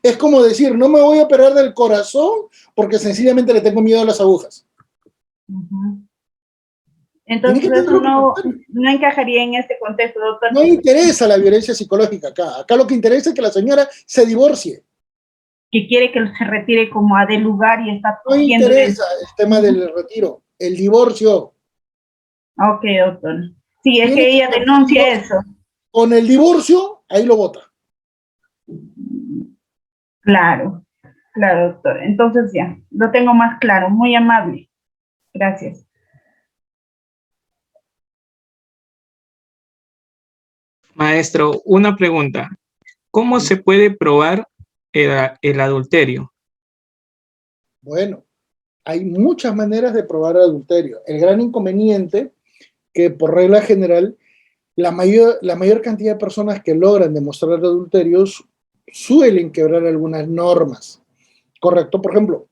Es como decir, no me voy a operar del corazón porque sencillamente le tengo miedo a las agujas. Entonces eso no encajaría en este contexto, doctor. No interesa la violencia psicológica acá. Acá lo que interesa es que la señora se divorcie. Que quiere que se retire como a del lugar y está... No interesa el tema del retiro, el divorcio. Ok, doctor. Sí, es que ella denuncia eso. Con el divorcio, ahí lo vota. Claro, doctor. Entonces ya, lo tengo más claro. Muy amable. Gracias. Maestro, una pregunta. ¿Cómo se puede probar el adulterio? Bueno, hay muchas maneras de probar adulterio. El gran inconveniente que por regla general la mayor cantidad de personas que logran demostrar adulterios suelen quebrar algunas normas, ¿correcto? Por ejemplo,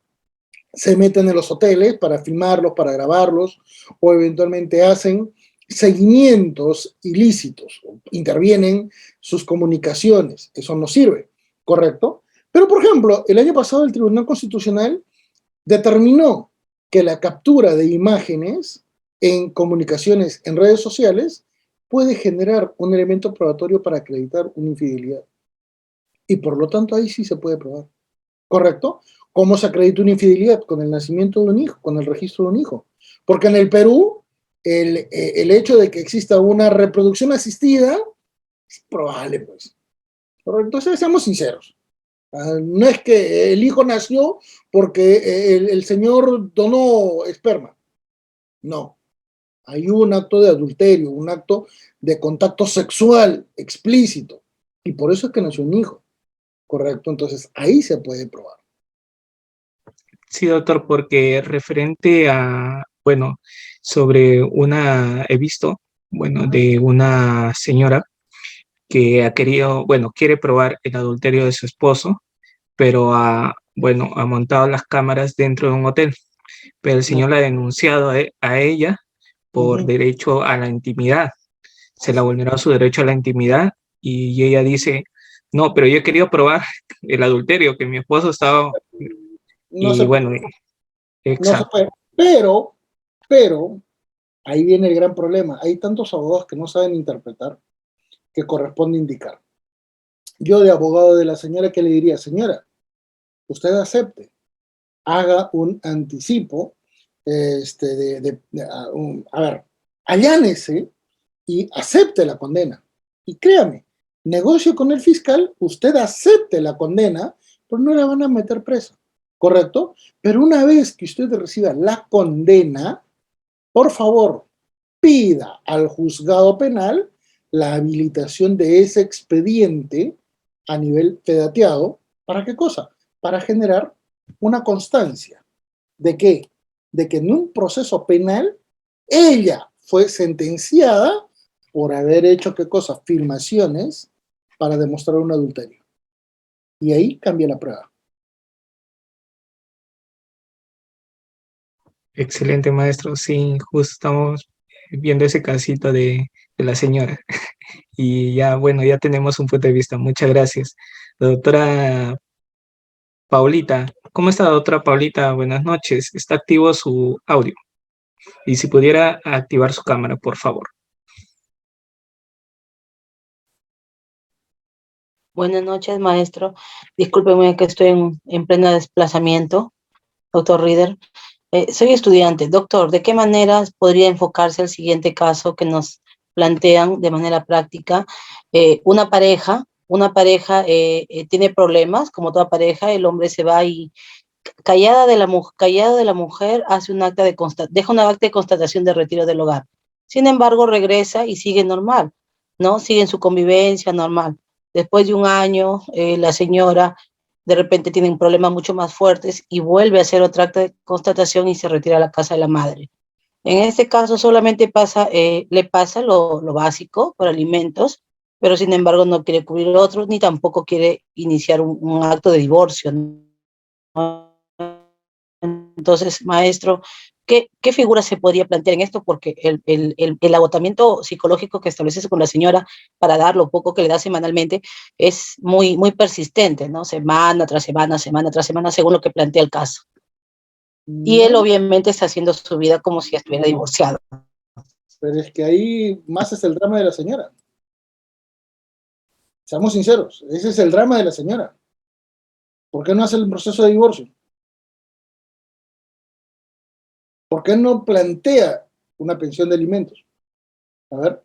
se meten en los hoteles para filmarlos, para grabarlos, o eventualmente hacen seguimientos ilícitos, intervienen sus comunicaciones, eso no sirve, ¿correcto? Pero, por ejemplo, el año pasado el Tribunal Constitucional determinó que la captura de imágenes en comunicaciones en redes sociales puede generar un elemento probatorio para acreditar una infidelidad. Y por lo tanto ahí sí se puede probar. ¿Correcto? ¿Cómo se acredita una infidelidad? Con el nacimiento de un hijo, con el registro de un hijo. Porque en el Perú, el hecho de que exista una reproducción asistida es probable, pues. ¿Correcto? Entonces, seamos sinceros. No es que el hijo nació porque el señor donó esperma. No. Hay un acto de adulterio, un acto de contacto sexual explícito. Y por eso es que nació un hijo. ¿Correcto? Entonces, ahí se puede probar. Sí, doctor, porque referente a, bueno, sobre he visto, bueno, de una señora que ha querido, bueno, quiere probar el adulterio de su esposo, pero ha montado las cámaras dentro de un hotel, pero el señor la ha denunciado a ella por derecho a la intimidad, se la vulneró su derecho a la intimidad y ella dice, no, pero yo he querido probar el adulterio, que mi esposo estaba... No y se bueno, puede. exacto. No se puede. Pero, ahí viene el gran problema. Hay tantos abogados que no saben interpretar que corresponde indicar. Yo de abogado de la señora, ¿qué le diría? Señora, usted acepte, haga un anticipo, a ver, allánese y acepte la condena. Y créame, negocie con el fiscal, usted acepte la condena, pero no la van a meter presa, ¿correcto? Pero una vez que usted reciba la condena, por favor, pida al juzgado penal la habilitación de ese expediente a nivel fedateado. ¿Para qué cosa? Para generar una constancia. ¿De qué? De que en un proceso penal ella fue sentenciada por haber hecho, ¿qué cosa? Filmaciones para demostrar un adulterio. Y ahí cambia la prueba. Excelente, maestro. Sí, justo estamos viendo ese casito de la señora. Y ya, bueno, ya tenemos un punto de vista. Muchas gracias. La doctora Paulita, ¿cómo está, doctora Paulita? Buenas noches. Está activo su audio. Y si pudiera activar su cámara, por favor. Buenas noches, maestro. Discúlpeme que estoy en pleno desplazamiento, doctor Reader. Soy estudiante. Doctor, ¿de qué maneras podría enfocarse el siguiente caso que nos plantean de manera práctica? Una pareja tiene problemas, como toda pareja, el hombre se va y callado de la mujer hace un deja un acta de constatación de retiro del hogar. Sin embargo, regresa y sigue normal, ¿no? Sigue en su convivencia normal. Después de un año, la señora de repente tiene problemas mucho más fuertes y vuelve a hacer otra acta de constatación y se retira a la casa de la madre. En este caso solamente le pasa lo básico por alimentos, pero sin embargo no quiere cubrir otros ni tampoco quiere iniciar un acto de divorcio, ¿no? Entonces, maestro, ¿qué figura se podría plantear en esto? Porque el agotamiento psicológico que estableces con la señora para dar lo poco que le da semanalmente es muy, muy persistente, ¿no? Semana tras semana, semana tras semana, según lo que plantea el caso. Y él No, obviamente está haciendo su vida como si estuviera divorciado. pero es que ahí más es el drama de la señora. Seamos sinceros, ese es el drama de la señora. ¿Por qué no hace el proceso de divorcio? ¿Por qué no plantea una pensión de alimentos? A ver,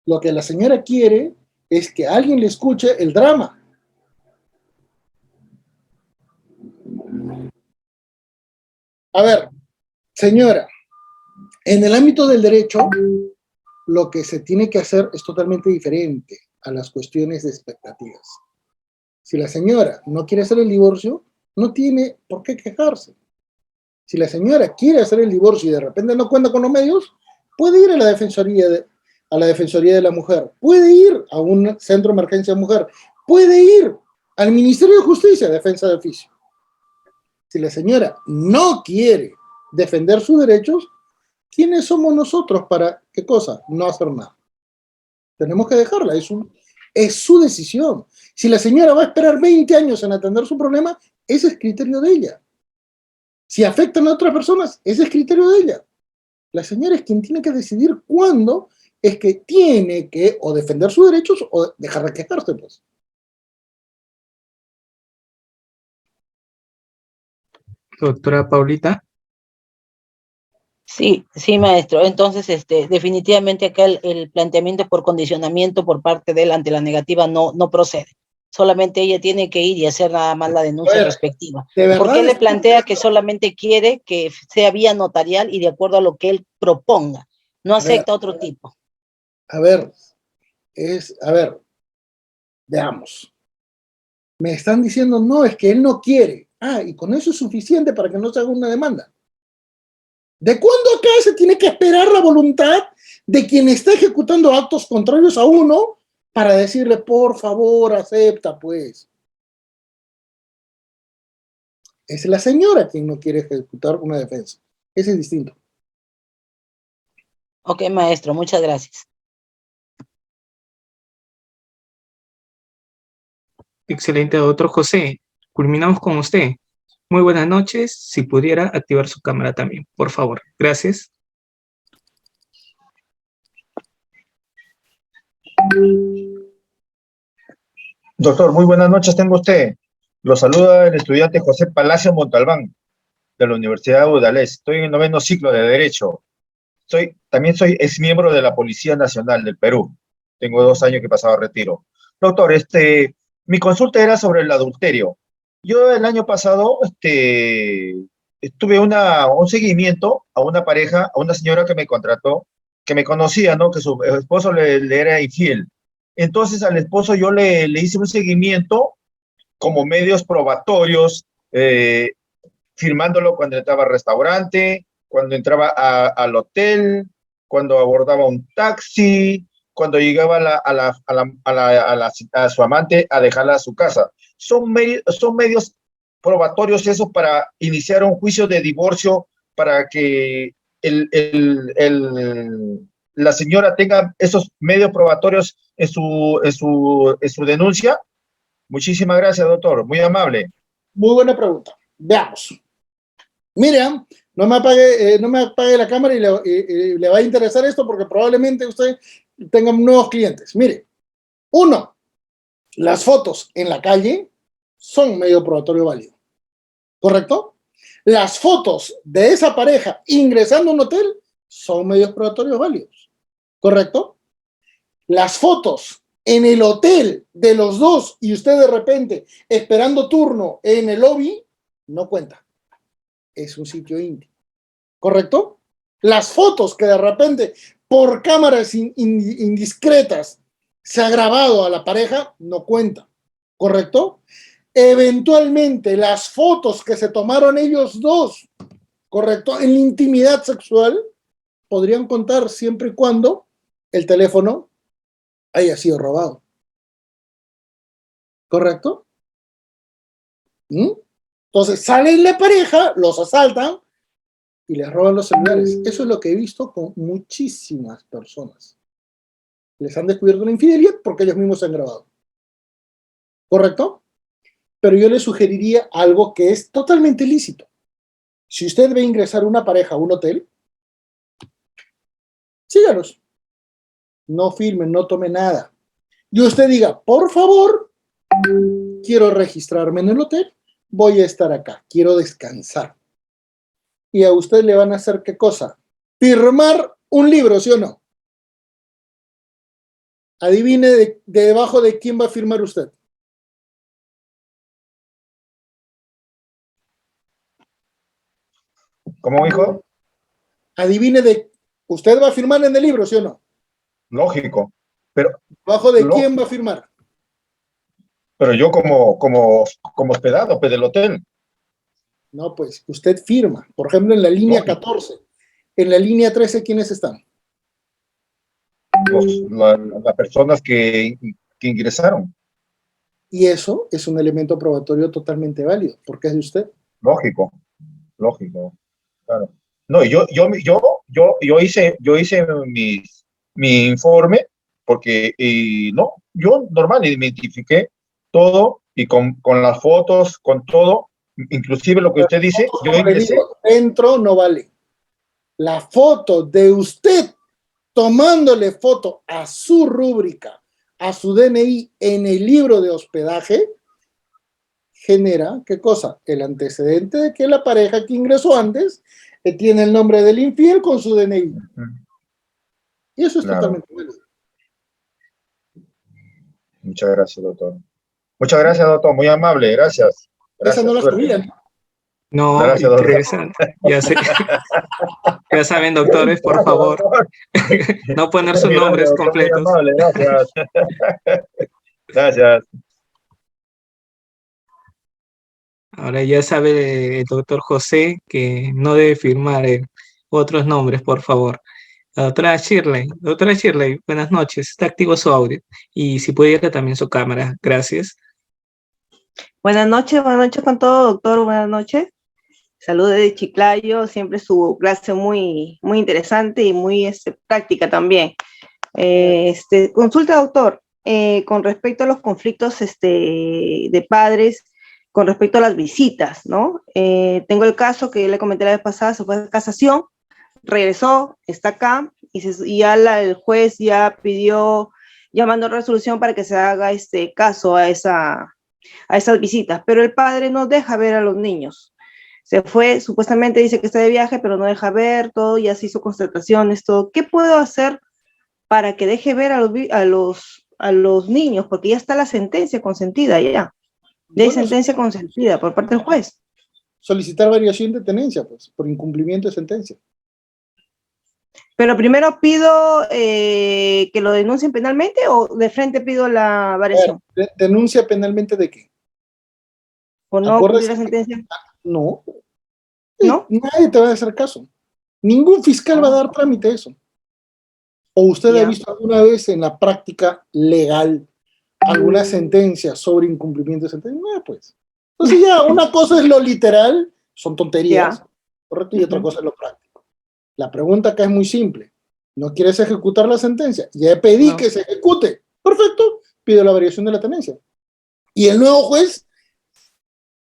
lo que la señora quiere es que alguien le escuche el drama. A ver, señora, en el ámbito del derecho, lo que se tiene que hacer es totalmente diferente a las cuestiones de expectativas. Si la señora no quiere hacer el divorcio, no tiene por qué quejarse. Si la señora quiere hacer el divorcio y de repente no cuenta con los medios, puede ir a la Defensoría de la Mujer, puede ir a un centro de emergencia de mujer, puede ir al Ministerio de Justicia, defensa de oficio. Si la señora no quiere defender sus derechos, ¿quiénes somos nosotros para qué cosa? No hacer nada. Tenemos que dejarla, es su decisión. Si la señora va a esperar 20 años en atender su problema, ese es criterio de ella. Si afectan a otras personas, ese es criterio de ella. La señora es quien tiene que decidir cuándo es que tiene que o defender sus derechos o dejar de quejarse, pues. Doctora Paulita. Sí, sí, maestro. Entonces, definitivamente acá el planteamiento por condicionamiento por parte de él ante la negativa no procede. Solamente ella tiene que ir y hacer nada más la denuncia respectiva. ¿De verdad? Porque él le plantea que solamente quiere que sea vía notarial y de acuerdo a lo que él proponga. No acepta otro tipo. A ver, veamos. Me están diciendo, no, es que él no quiere. Ah, y con eso es suficiente para que no se haga una demanda. ¿De cuándo acá se tiene que esperar la voluntad de quien está ejecutando actos contrarios a uno para decirle, por favor, acepta, pues? Es la señora quien no quiere ejecutar una defensa. Ese es distinto. Ok, maestro, muchas gracias. Excelente, doctor José. Culminamos con usted. Muy buenas noches. Si pudiera activar su cámara también, por favor. Gracias. Doctor, muy buenas noches, tengo usted. Lo saluda el estudiante José Palacio Montalbán, de la Universidad de Udalés. Estoy en el 9º ciclo de Derecho. También soy ex miembro de la Policía Nacional del Perú. tengo 2 años que he pasado a retiro. Doctor, mi consulta era sobre el adulterio. Yo el año pasado tuve un seguimiento a una pareja, a una señora que me contrató, que me conocía, ¿no? Que su esposo le era infiel. Entonces al esposo yo le hice un seguimiento como medios probatorios, firmándolo cuando entraba al restaurante, cuando entraba al hotel, cuando abordaba un taxi, cuando llegaba a su amante a dejarla a su casa. Son medios probatorios esos para iniciar un juicio de divorcio, para que la señora tenga esos medios probatorios en su denuncia. Muchísimas gracias, doctor. Muy amable. Muy buena pregunta. Veamos. Miriam, no me apague la cámara y le va a interesar esto porque probablemente usted tenga nuevos clientes. Mire, uno, las fotos en la calle son medio probatorio válido, ¿correcto? Las fotos de esa pareja ingresando a un hotel son medios probatorios válidos, ¿correcto? Las fotos en el hotel de los dos y usted de repente esperando turno en el lobby, no cuenta. Es un sitio íntimo, ¿correcto? Las fotos que de repente por cámaras indiscretas se ha grabado a la pareja, no cuenta, ¿correcto? Eventualmente las fotos que se tomaron ellos dos, ¿correcto? En la intimidad sexual podrían contar siempre y cuando el teléfono haya sido robado, ¿correcto? Entonces salen la pareja, los asaltan y les roban los celulares. Eso es lo que he visto con muchísimas personas. Les han descubierto una infidelidad porque ellos mismos se han grabado. ¿Correcto? Pero yo le sugeriría algo que es totalmente lícito. Si usted ve ingresar una pareja a un hotel, sígalos. No firmen, no tome nada. Y usted diga, por favor, quiero registrarme en el hotel, voy a estar acá, quiero descansar. Y a usted le van a hacer ¿qué cosa? Firmar un libro, ¿sí o no? Adivine debajo de quién va a firmar usted. ¿Cómo dijo? Adivine usted va a firmar en el libro, ¿sí o no? Lógico. Pero, ¿Bajo de quién va a firmar? pero yo como hospedado, pues, del hotel. No, pues usted firma. Por ejemplo, en la línea 14. En la línea 13, ¿quiénes están? Las personas que ingresaron. Y eso es un elemento probatorio totalmente válido, porque es de usted. Lógico, claro. No, yo hice mi informe porque, yo normal identifiqué todo y con las fotos, con todo, inclusive lo que usted dice, yo ingresé. Dentro no vale. La foto de usted tomándole foto a su rúbrica, a su DNI en el libro de hospedaje, genera, ¿qué cosa? El antecedente de que la pareja que ingresó antes tiene el nombre del infiel con su DNI. Y eso es totalmente bueno. Muchas gracias, doctor. Muchas gracias, doctor. Muy amable. Gracias. Esa no la sabían. No, gracias, interesante. Ya saben, doctores, por favor, doctor. No poner sus nombres doctor, completos. Muy amable, gracias. Gracias. Ahora ya sabe el doctor José que no debe firmar otros nombres, por favor. La doctora Shirley, buenas noches. Está activo su audio y si pudiera también su cámara. Gracias. Buenas noches con todo, doctor. Buenas noches. Saludos de Chiclayo, siempre su clase muy interesante y muy práctica también. Consulta, doctor, con respecto a los conflictos de padres, con respecto a las visitas, ¿no? Tengo el caso que le comenté la vez pasada, se fue a casación, regresó, está acá, y ya el juez ya mandó resolución para que se haga caso a esas visitas, pero el padre no deja ver a los niños. Se fue, supuestamente dice que está de viaje, pero no deja ver todo, ya se hizo constataciones, todo. ¿Qué puedo hacer para que deje ver a los niños, porque ya está la sentencia consentida, ya. Ya hay Bueno, sentencia consentida por parte del juez. solicitar variación de tenencia, pues, por incumplimiento de sentencia. Pero primero pido que lo denuncien penalmente o de frente pido la variación. ¿Denuncia penalmente de qué? ¿Por no Acuérdese cumplir la sentencia? No, ¿No? nadie te va a hacer caso. Ningún fiscal va a dar trámite a eso. ¿O usted ha Ya. visto alguna vez en la práctica legal alguna sentencia sobre incumplimiento de sentencia? No, pues. Entonces ya, una cosa es lo literal, son tonterías, Ya. correcto, y otra cosa es lo práctico. La pregunta acá es muy simple. ¿No quieres ejecutar la sentencia? Ya pedí No. que se ejecute. Perfecto, pido la variación de la tenencia. Y el nuevo juez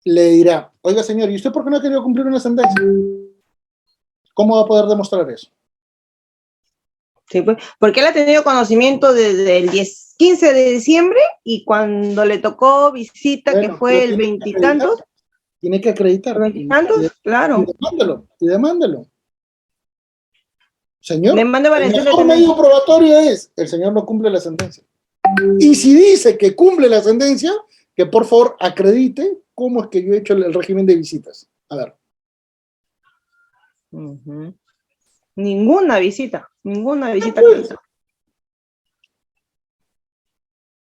le dirá, oiga señor, ¿y usted por qué no ha querido cumplir una sentencia? ¿Cómo va a poder demostrar eso? Sí, pues, porque él ha tenido conocimiento desde el 15 de diciembre y cuando le tocó visita, Bueno, que fue pero el tiene que veintitantos, acreditar. Tiene que acreditar. claro. Y demándelo. Señor, Le manda el variación de mejor tenencia. medio probatorio es el señor no cumple la sentencia. Y si dice que cumple la sentencia, que por favor acredite cómo es que yo he hecho el régimen de visitas. A ver. Ujú. Ninguna visita Pues, acredita.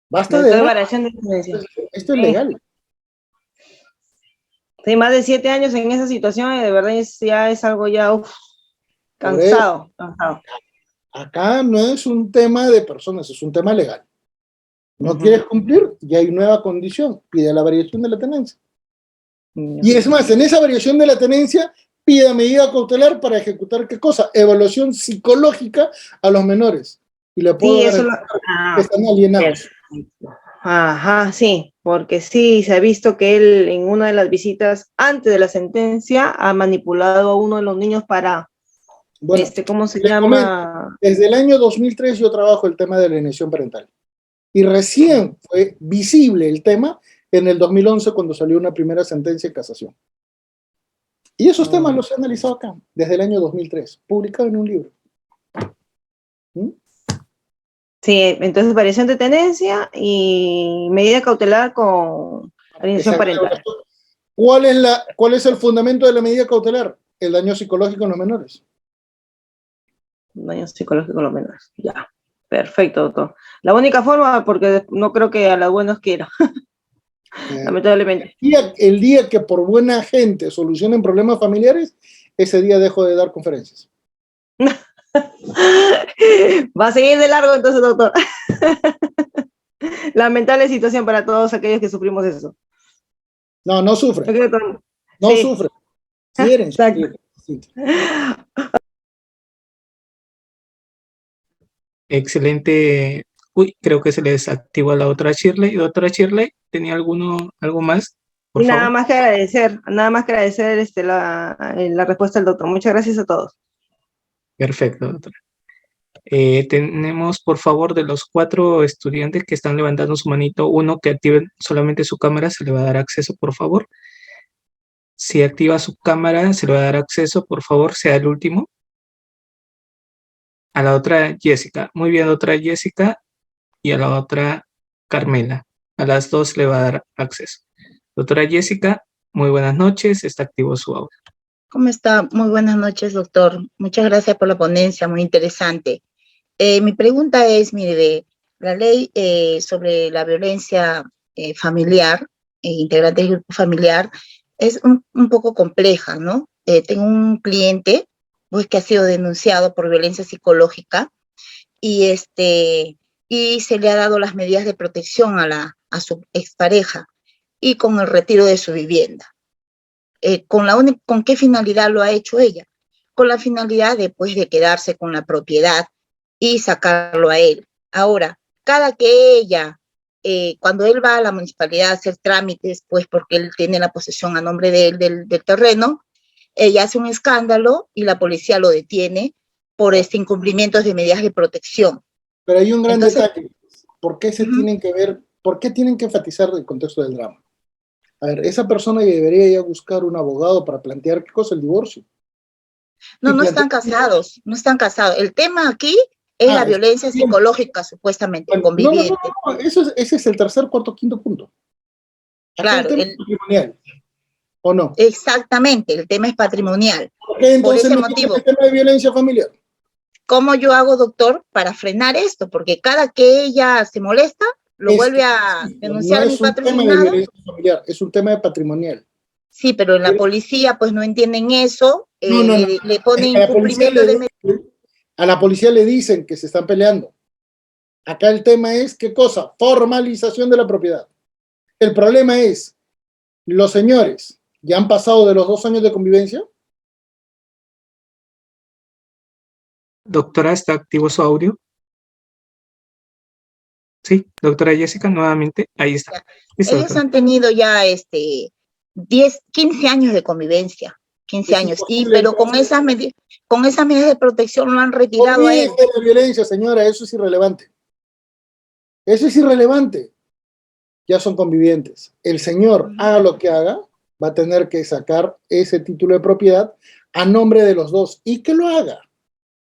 basta Le de doy nada. variación de tenencia. Esto es Sí. legal. Sí, más de 7 años en esa situación, de verdad ya es algo ya Por eso, cansado. acá no es un tema de personas, es un tema legal. No Ujú. quieres cumplir, ya hay nueva condición, pide la variación de la tenencia. Ya. Y es más, en esa variación de la tenencia, pide medida cautelar para ejecutar ¿qué cosa? Evaluación psicológica a los menores. Y le puedo Sí, eso lo... garantizar que están alienados. Ajá, sí, porque sí, se ha visto que él en una de las visitas antes de la sentencia ha manipulado a uno de los niños para, Bueno, ¿cómo se les comento, llama? desde el año 2003 yo trabajo el tema de la alienación parental. Y recién fue visible el tema en el 2011 cuando salió una primera sentencia en casación. Y esos temas los he analizado acá, desde el año 2003, publicado en un libro. ¿Mm? Sí, entonces variación de tenencia y medida cautelar con alienación Exacto. parental. ¿Cuál es el fundamento de la medida cautelar? El daño psicológico en los menores. Daño psicológico en los menores. Ya, perfecto, doctor. La única forma, porque no creo que a las buenas quiera, lamentablemente. El día que por buena gente solucionen problemas familiares, ese día dejo de dar conferencias. Va a seguir de largo entonces, doctor. Lamentable situación para todos aquellos que sufrimos eso. No, no sufren. No Sí. sufren. Quieren Exacto. sufrir. Sí. Excelente. Uy, creo que se le desactivó a la otra Shirley. Doctora Shirley, ¿tenía algo más? Por Y favor. nada más que agradecer la respuesta del doctor. Muchas gracias a todos. Perfecto, doctora. Tenemos, por favor, de los 4 estudiantes que están levantando su manito, uno que active solamente su cámara, se le va a dar acceso, por favor. Si activa su cámara, se le va a dar acceso, por favor, sea el último. A la otra, Jessica. Muy bien, otra Jessica. Y a la otra, Carmela. A las 2 le va a dar acceso. Doctora Jessica, muy buenas noches. Está activo su audio. ¿Cómo está? Muy buenas noches, doctor. Muchas gracias por la ponencia, muy interesante. Mi pregunta es, mire, la ley sobre la violencia familiar, integrante del grupo familiar, es un poco compleja, ¿no? Tengo un cliente pues, que ha sido denunciado por violencia psicológica y, y se le ha dado las medidas de protección a su expareja y con el retiro de su vivienda. ¿Con qué finalidad lo ha hecho ella? Con la finalidad después de quedarse con la propiedad y sacarlo a él. Ahora, cada que ella, cuando él va a la municipalidad a hacer trámites, pues porque él tiene la posesión a nombre de él del terreno, ella hace un escándalo y la policía lo detiene por incumplimientos de medidas de protección. Pero hay un gran detalle. ¿Por qué tienen que ver, por qué tienen que enfatizar el contexto del drama? A ver, esa persona debería ya buscar un abogado para plantear qué cosa el divorcio. No están casados, no están casados. El tema aquí Es la Ah, violencia bien. psicológica, supuestamente, Bueno, no, conviviente. ese es el tercer, cuarto, quinto punto. Acá Claro, el tema es patrimonial, ¿o no? exactamente, el tema es patrimonial. ¿Por qué Por entonces ese me quitan motivo, el tema de violencia familiar? ¿cómo yo hago, doctor, para frenar esto? Porque cada que ella se molesta, lo Es vuelve que, a insisto, no denunciar a mi es un tema de patrocinado. violencia familiar, es un tema de patrimonial. Sí, pero en la policía pues no entienden eso, No, no, no. le ponen A la policía incumplimiento de medidas. a la policía le dicen que se están peleando. Acá el tema es, ¿qué cosa? Formalización de la propiedad. El problema es, los señores ya han pasado de los 2 años de convivencia. Doctora, ¿está activo su audio? Sí, doctora Jessica, nuevamente, ahí está. Listo, Ellos doctora. han tenido ya 10, 15 años de convivencia, 15 Es años, imposible, pero con entonces, con esas medidas de protección lo han retirado a él. olvídese de la violencia, señora, eso es irrelevante. Eso es irrelevante. Ya son convivientes. El señor, haga lo que haga, va a tener que sacar ese título de propiedad a nombre de los dos. Y que lo haga.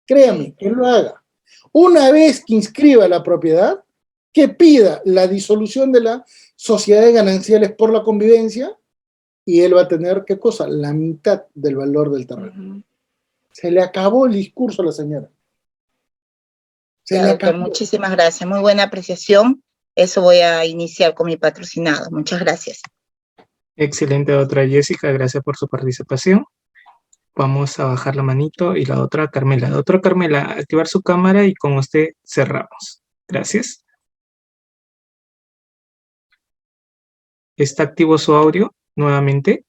Créame, que lo haga. Una vez que inscriba la propiedad, que pida la disolución de las sociedades gananciales por la convivencia y él va a tener, ¿qué cosa? La mitad del valor del terreno. Se le acabó el discurso a la señora. Se Ya, le doctor, acabó. muchísimas gracias. Muy buena apreciación. Eso voy a iniciar con mi patrocinado. Muchas gracias. Excelente, doctora Jessica, gracias por su participación. Vamos a bajar la manito y la doctora Carmela. Doctora Carmela, activar su cámara y con usted cerramos. Gracias. ¿Está activo su audio nuevamente?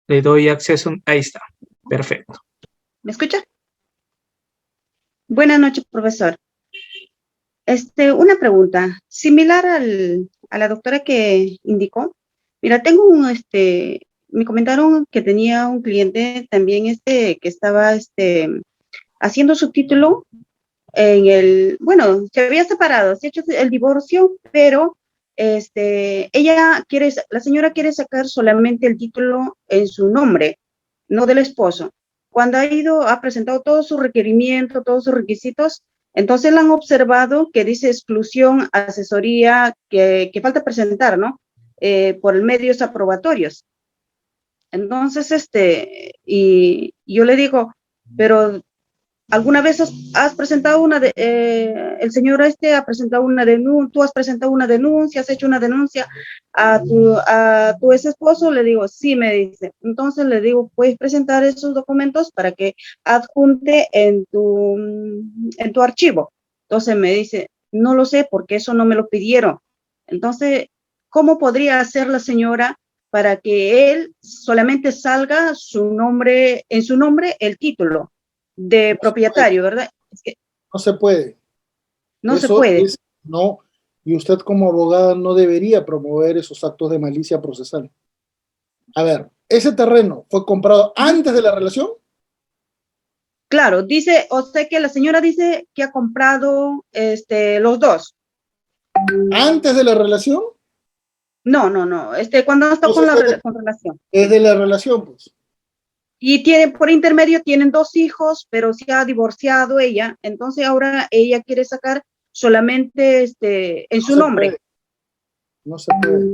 Le doy acceso. Ahí está. Perfecto. ¿Me escucha? Buenas noches, profesor. Una pregunta, similar a la doctora que indicó. Mira, me comentaron que tenía un cliente también que estaba haciendo su título bueno, se había separado, se ha hecho el divorcio, pero la señora quiere sacar solamente el título en su nombre, no del esposo. Cuando ha presentado todos sus requerimientos, todos sus requisitos, entonces la han observado que dice exclusión, asesoría, que falta presentar, ¿no? Por medios aprobatorios. Entonces, y yo le digo, pero ¿alguna vez has presentado el señor ha presentado una denuncia, tú has presentado una denuncia, has hecho una denuncia a tu ex esposo? Le digo, sí, me dice. Entonces le digo, puedes presentar esos documentos para que adjunte en tu archivo. Entonces me dice, no lo sé porque eso no me lo pidieron. Entonces, ¿cómo podría hacer la señora para que él solamente salga en su nombre el título de propietario, ¿verdad? Es que No se puede. no se Eso puede. no, y usted como abogada no debería promover esos actos de malicia procesal. A ver, ¿ese terreno fue comprado antes de la relación? Claro, dice, o sea que la señora dice que ha comprado los dos. ¿Antes de la relación? No, cuando está con relación. Es de la relación, pues. Y por intermedio tienen 2 hijos, pero se ha divorciado ella, entonces ahora ella quiere sacar solamente en su nombre. No se puede.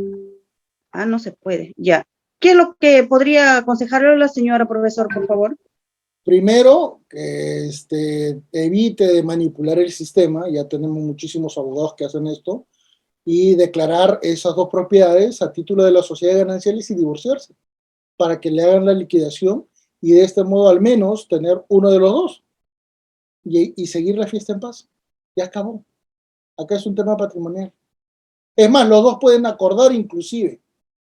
Ah, no se puede, ya. ¿Qué es lo que podría aconsejarle a la señora, profesor, por favor? Primero, que evite de manipular el sistema, ya tenemos muchísimos abogados que hacen esto, y declarar esas 2 propiedades a título de la sociedad gananciales y divorciarse, para que le hagan la liquidación y de este modo al menos tener uno de los dos y seguir la fiesta en paz. Ya acabó. Acá es un tema patrimonial. Es más, los dos pueden acordar inclusive,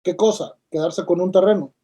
¿qué cosa? Quedarse con un terreno.